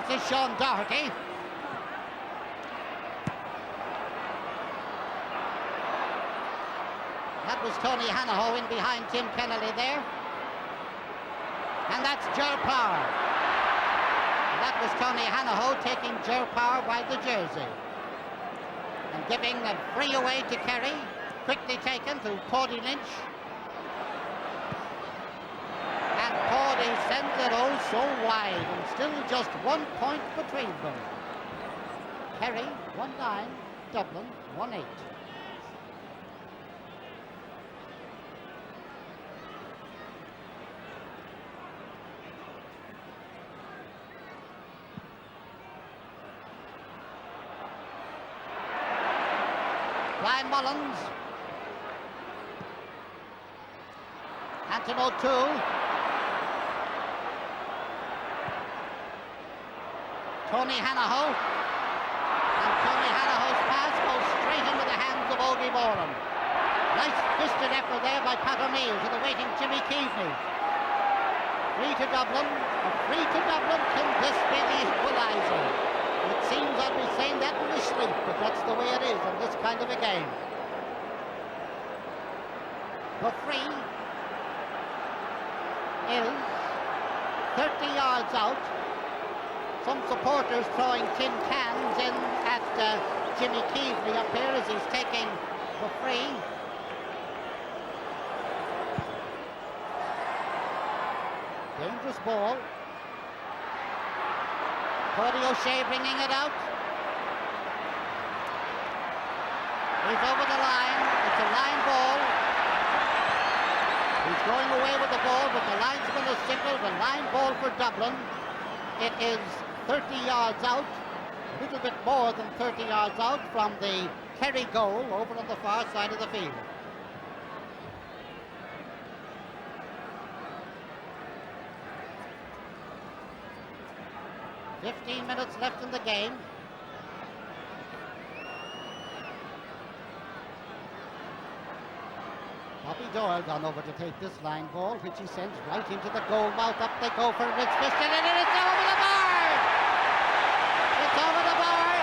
Speaker 1: This is Sean Doherty. That was Tony Hanahoe in behind Tim Kennelly there. And that's Ger Power. That was Tony Hanahoe taking Ger Power by the jersey. And giving a free away to Kerry. Quickly taken to Paddy Lynch. And Paddy sends it oh so wide, and still just 1 point between them. Kerry 1-9, Dublin 1-8. Brian Mullins. Anton O'Toole. Tony Hanahoe. And Tony Hanahoe's pass goes straight into the hands of Ogie Moran. Nice fisted effort there by Pat O'Neill to the waiting Jimmy Keaveney. Free to Dublin. Free to Dublin. Can this be the equaliser? It seems I'd be saying that in my sleep, but that's the way it is in this kind of a game. The free. is 30 yards out. Some supporters throwing tin cans in at Jimmy Keevely up here as he's taking the free. Dangerous ball. Cody O'Shea bringing it out. He's over the line. It's a line ball. He's going away with the ball, but the linesman has signaled a line ball for Dublin. It is 30 yards out, a little bit more than 30 yards out from the Kerry goal over on the far side of the field. "15 minutes left in the game. Bobby Doyle gone over to take this line ball, which he sends right into the goal mouth. Up they go for it. It's fisted and it's over the bar! It's over the bar!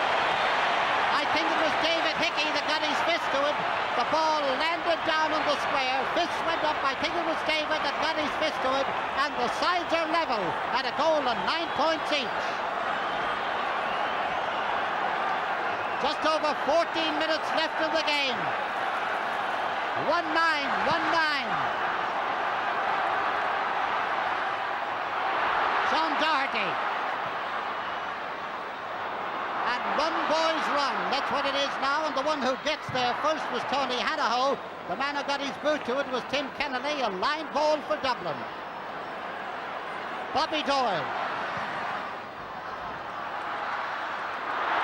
Speaker 1: I think it was David Hickey that got his fist to it. The ball landed down on the square. Fist went up. I think it was David that got his fist to it. And the sides are level at a goal and 9 points each. Just over 14 minutes left in the game. 1-9. Sean Doherty. And run, boys, run. That's what it is now. And the one who gets there first was Tony Hanahoe. The man who got his boot to it was Tim Kennelly. A line ball for Dublin. Bobby Doyle.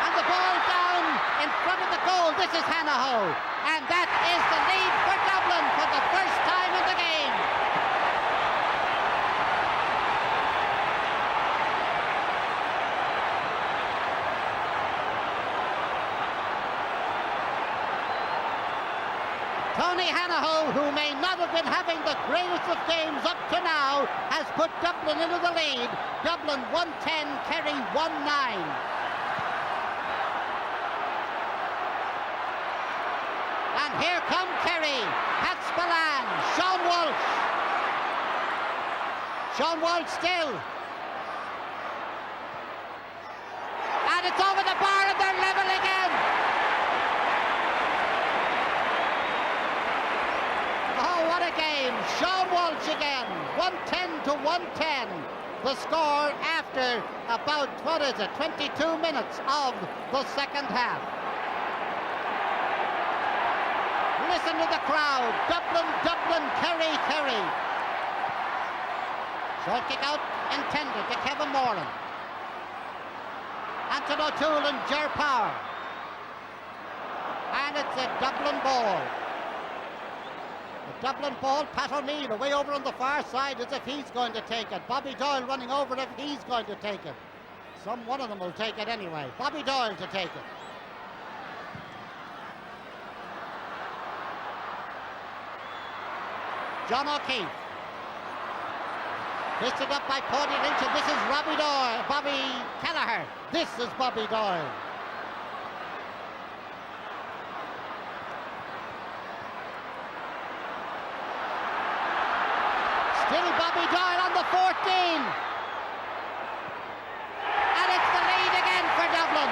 Speaker 1: And the ball down in front of the goal. This is Hanahoe. And that is the lead for Dublin for the first time in the game. Tony Hanahoe, who may not have been having the greatest of games up to now, has put Dublin into the lead. Dublin 1-10, Kerry 1-9. And here come Kerry, Pat Spillane, Sean Walsh. Sean Walsh still. And it's over the bar and they're level again. Oh, what a game. Sean Walsh again. 110-110. The score after about, 22 minutes of the second half. Listen to the crowd. Dublin, Kerry. Short kick out intended to Kevin Moran. Anton O'Toole and Ger Power. And it's a Dublin ball. The Dublin ball, Pat O'Neill away over on the far side as if he's going to take it. Bobby Doyle running over if he's going to take it. One of them will take it anyway. Bobby Doyle to take it. John O'Keefe. Fisted up by Paddy Lynch, and this is Bobby Kelleher. This is Bobby Doyle. Still Bobby Doyle on the 14. And it's the lead again for Dublin.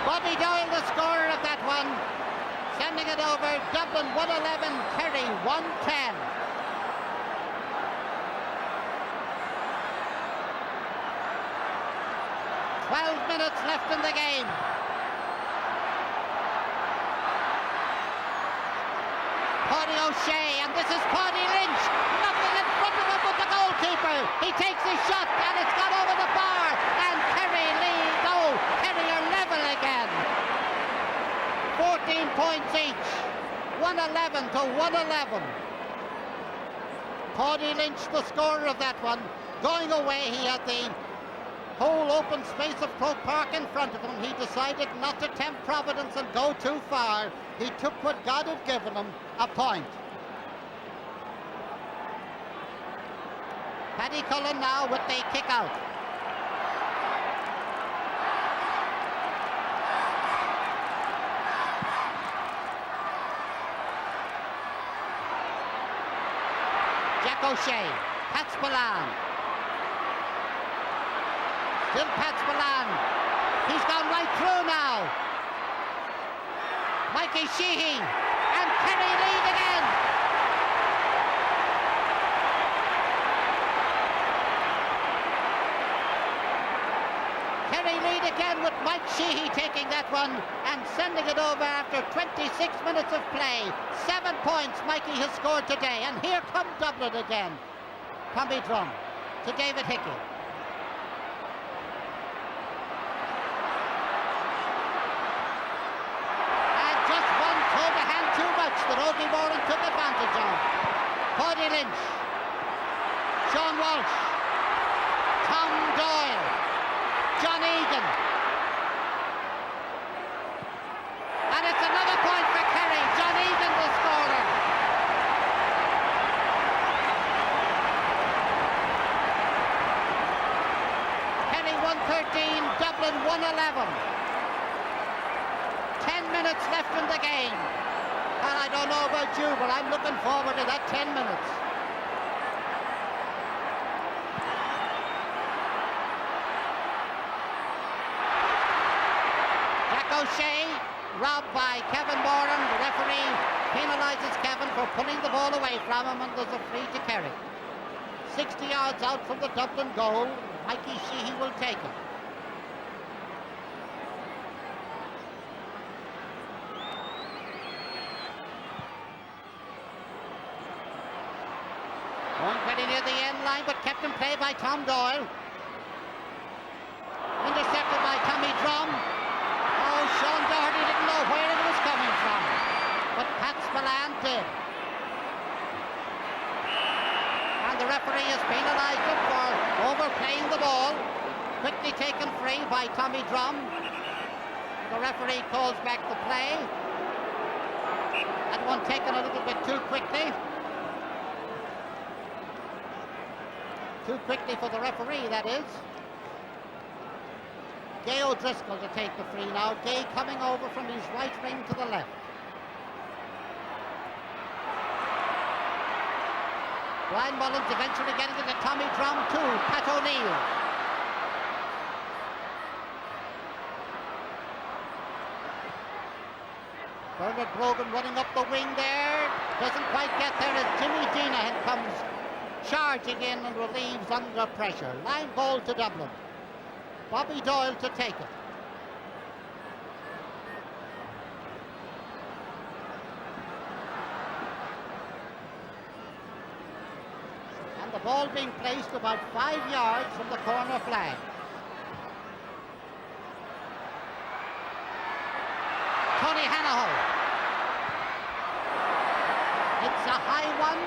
Speaker 1: Bobby Doyle, the scorer of that one, sending it over. Dublin 111, Kerry 110. Minutes left in the game. Paddy O'Shea, and this is Paddy Lynch. Nothing in front of him but the goalkeeper. He takes his shot, and it's got over the bar. And Kerry lead. Oh, Kerry are level again. 14 points each. 111-111. Paddy Lynch, the scorer of that one. Going away, he had the whole open space of Croke Park in front of him. He decided not to tempt Providence and go too far. He took what God had given him, a point. Paddy Cullen now with the kick out. Jack O'Shea. Pat Spillane. Still Pat Spillane. He's gone right through now. Mikey Sheehy. And Kerry lead again. Kerry lead again with Mike Sheehy taking that one and sending it over after 26 minutes of play. 7 points Mikey has scored today. And here come Dublin again. Tommy Drum to David Hickey. And just one toe to hand too much that Ogie Moran took advantage of. Paddy Lynch, Sean Walsh, Tom Doyle, John Egan. And it's another point for Kerry. John Egan the scorer. Kerry 113, Dublin 111. 10 minutes left in the game. And I don't know about you, but I'm looking forward to that 10 minutes. O'Shea, robbed by Kevin Moran. The referee penalises Kevin for pulling the ball away from him, and there's a free to Kerry. 60 yards out from the Dublin goal. Mikey Sheehy will take it. Going pretty near the end line, but kept in play by Tom Doyle. Intercepted by Tommy Drum. Sean Doherty didn't know where it was coming from, but Pat Spillane did. And the referee has penalised him for overplaying the ball. Quickly taken free by Tommy Drum. The referee calls back the play. That one taken a little bit too quickly. Too quickly for the referee, that is. Gay O'Driscoll to take the free now. Gay coming over from his right wing to the left. Brian Mullins eventually getting it to Tommy Drum too. Pat O'Neill. Bernard Brogan running up the wing there. Doesn't quite get there as Jimmy Deenahan comes charging in and relieves under pressure. Line ball to Dublin. Bobby Doyle to take it. And the ball being placed about 5 yards from the corner flag. Tony Hanahoe. It's a high one.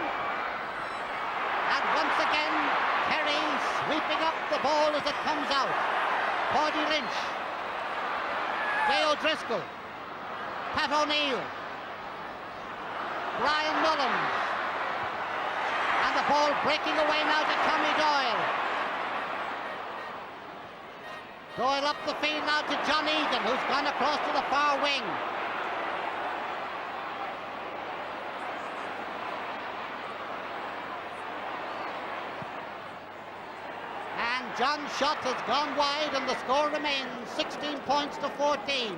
Speaker 1: And once again, Kerry sweeping up the ball as it comes out. Paddy Lynch, Gay O'Driscoll, Pat O'Neill, Brian Mullins, and the ball breaking away now to Tommy Doyle. Doyle up the field now to John Egan, who's gone across to the far wing. John's shot has gone wide and the score remains 16 points to 14.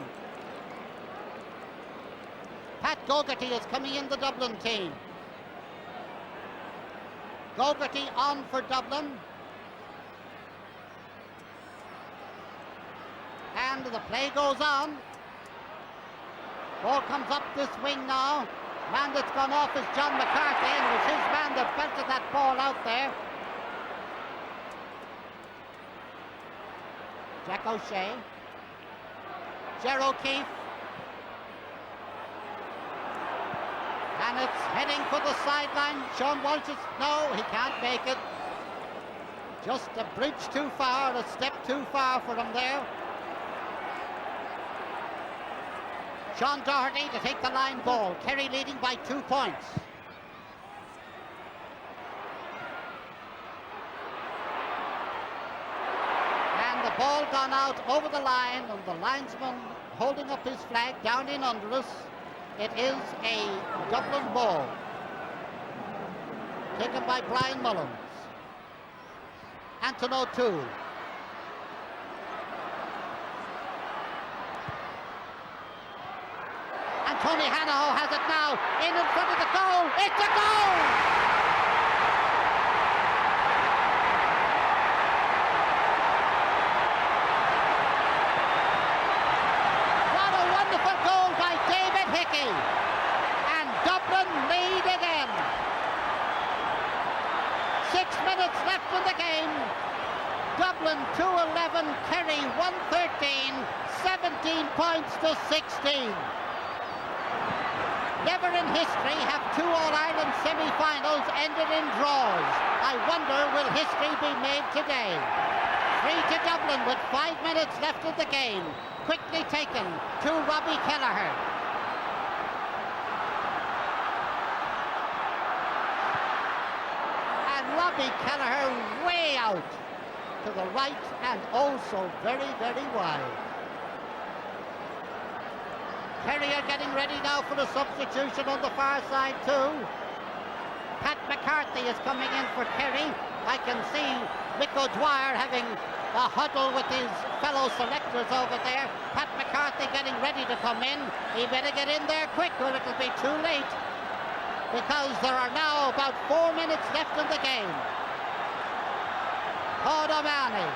Speaker 1: Pat Gogarty is coming in the Dublin team. Gogarty on for Dublin. And the play goes on. Ball comes up this wing now. Man that's gone off is John McCarthy, and it was his man that belted that ball out there. Jack O'Shea, Ger O'Keefe, and it's heading for the sideline. Sean Walsh is, no, he can't make it. Just a bridge too far, a step too far for him there. Sean Doherty to take the line ball. Kerry leading by 2 points. Ball gone out over the line, and the linesman holding up his flag down in under us. It is a Dublin ball. taken by Brian Mullins. Anton O'Toole. And Tony Hanahoe has it now, in front of the goal. It's a goal! What a wonderful goal by David Hickey. And Dublin lead again. 6 minutes left in the game. Dublin 2-11, Kerry 1-13, 17 points to 16. Never in history have two All-Ireland semi-finals ended in draws. I wonder, will history be made today? 3 to Dublin with 5 minutes left of the game. Quickly taken to Robbie Kelleher. And Robbie Kelleher way out to the right and also very, very wide. Kerry are getting ready now for the substitution on the far side too. Pat McCarthy is coming in for Kerry. I can see Mick O'Dwyer having a huddle with his fellow selectors over there. Pat McCarthy getting ready to come in. He better get in there quick or it'll be too late, because there are now about 4 minutes left in the game. Paul O'Mahony.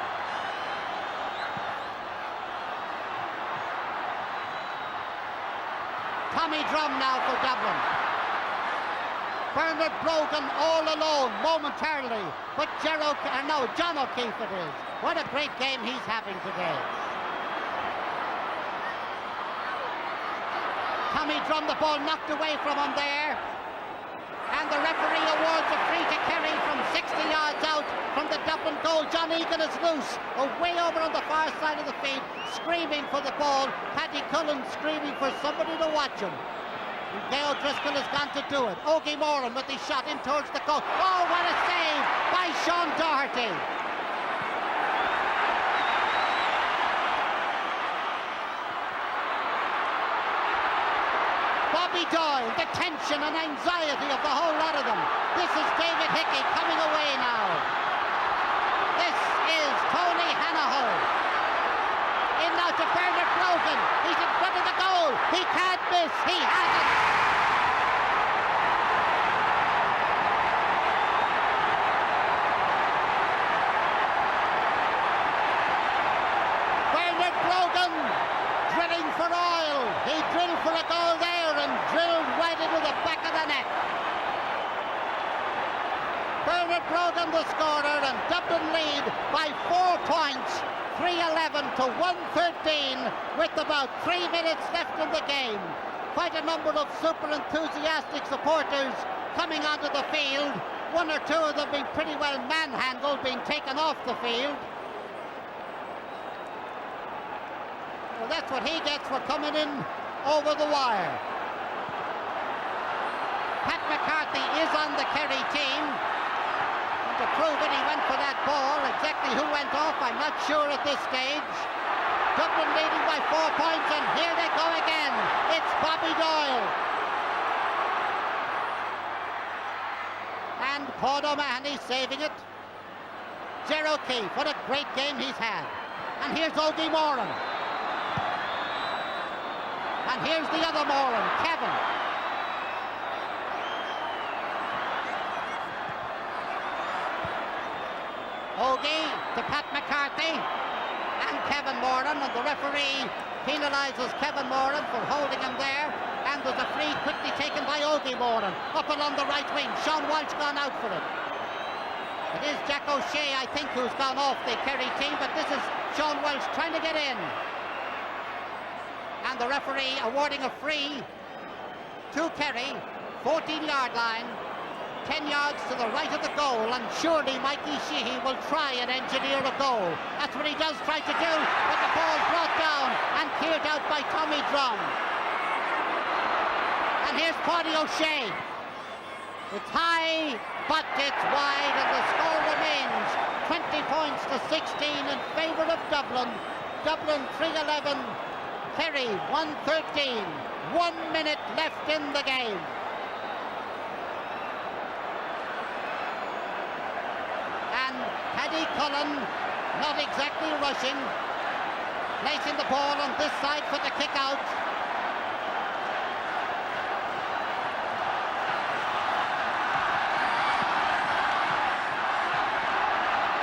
Speaker 1: Tommy Drum now for Dublin. Bernard Brogan all alone momentarily, but John O'Keefe it is. What a great game he's having today. Tommy Drum, the ball knocked away from him there. And the referee awards a free to Kerry from 60 yards out from the Dublin goal. John Egan is loose, way over on the far side of the field, screaming for the ball. Paddy Cullen screaming for somebody to watch him. And Gail Driscoll has gone to do it. Ogie Moran with his shot in towards the goal. Oh, what a save by Sean Doherty. Bobby Doyle, the tension and anxiety of the whole lot of them. This is David Hickey coming away now. This is Tony Hanahoe. In now to Bernard Brogan. He's in front of the goal. He can't miss. He has it. Bernard Brogan drilling for oil. He drilled for a goal there and drilled right into the back of the net. Bernard Brogan the scorer, and Dublin lead by 4 points, 3-11 to 1-13 with about 3 minutes left in the game. Quite a number of super enthusiastic supporters coming onto the field. 1 or 2 of them being pretty well manhandled, being taken off the field. Well, that's what he gets for coming in over the wire. Pat McCarthy is on the Kerry team. And to prove it, he went for that ball. Exactly who went off, I'm not sure at this stage. Dublin leading by 4 points, and here they go again. It's Bobby Doyle. And Paul O'Mahony saving it. Ger O'Keefe, what a great game he's had. And here's Ogie Moran. And here's the other Moran, Kevin. Ogie to Pat McCarthy and Kevin Moran, and the referee penalises Kevin Moran for holding him there. And there's a free quickly taken by Ogie Moran up along the right wing. Sean Walsh gone out for it. It is Jack O'Shea, I think, who's gone off the Kerry team, but this is Sean Walsh trying to get in. And the referee awarding a free to Kerry, 14-yard line, 10 yards to the right of the goal, and surely Mikey Sheehy will try and engineer a goal. That's what he does try to do, but the ball's brought down and cleared out by Tommy Drum. And here's Paddy O'Shea. It's high, but it's wide, and the score remains 20 points to 16 in favour of Dublin. Dublin 3-11. Kerry 1-13, 1 minute left in the game. Billy Cullen, not exactly rushing, placing the ball on this side for the kick out.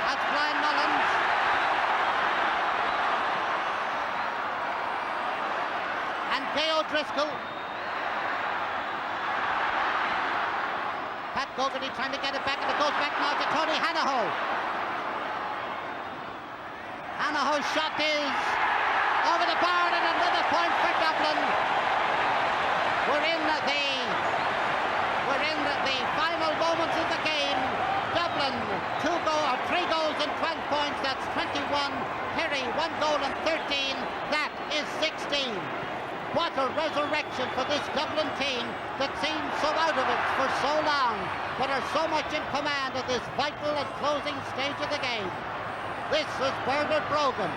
Speaker 1: That's Brian Mullins. And Gay O'Driscoll. Pat Gogarty trying to get it back, and it goes back now to Tony Hanahoe. Hanahoe's shot is over the bar, and another point for Dublin. We're in the final moments of the game. Dublin 3 goals and 12 points. That's 21. Kerry 1 goal and 13. That is 16. What a resurrection for this Dublin team that seemed so out of it for so long, but are so much in command of this vital and closing stage of the game. This is Bernard Brogan.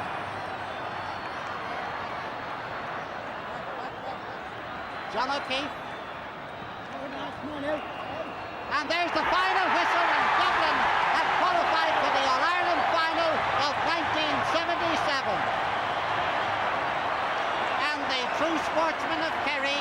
Speaker 1: John O'Keefe. And there's the final whistle, and Dublin have qualified for the All-Ireland final of 1977. And the true sportsmen of Kerry,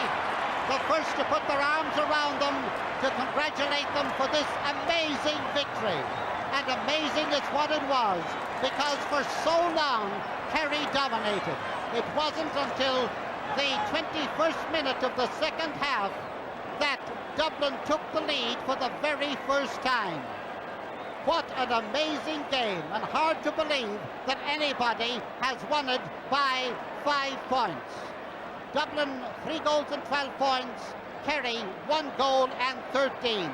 Speaker 1: the first to put their arms around them to congratulate them for this amazing victory. And amazing is what it was, because for so long Kerry dominated. It wasn't until the 21st minute of the second half that Dublin took the lead for the very first time. What an amazing game, and hard to believe that anybody has won it by 5 points. Dublin 3 goals and 12 points, Kerry 1 goal and 13.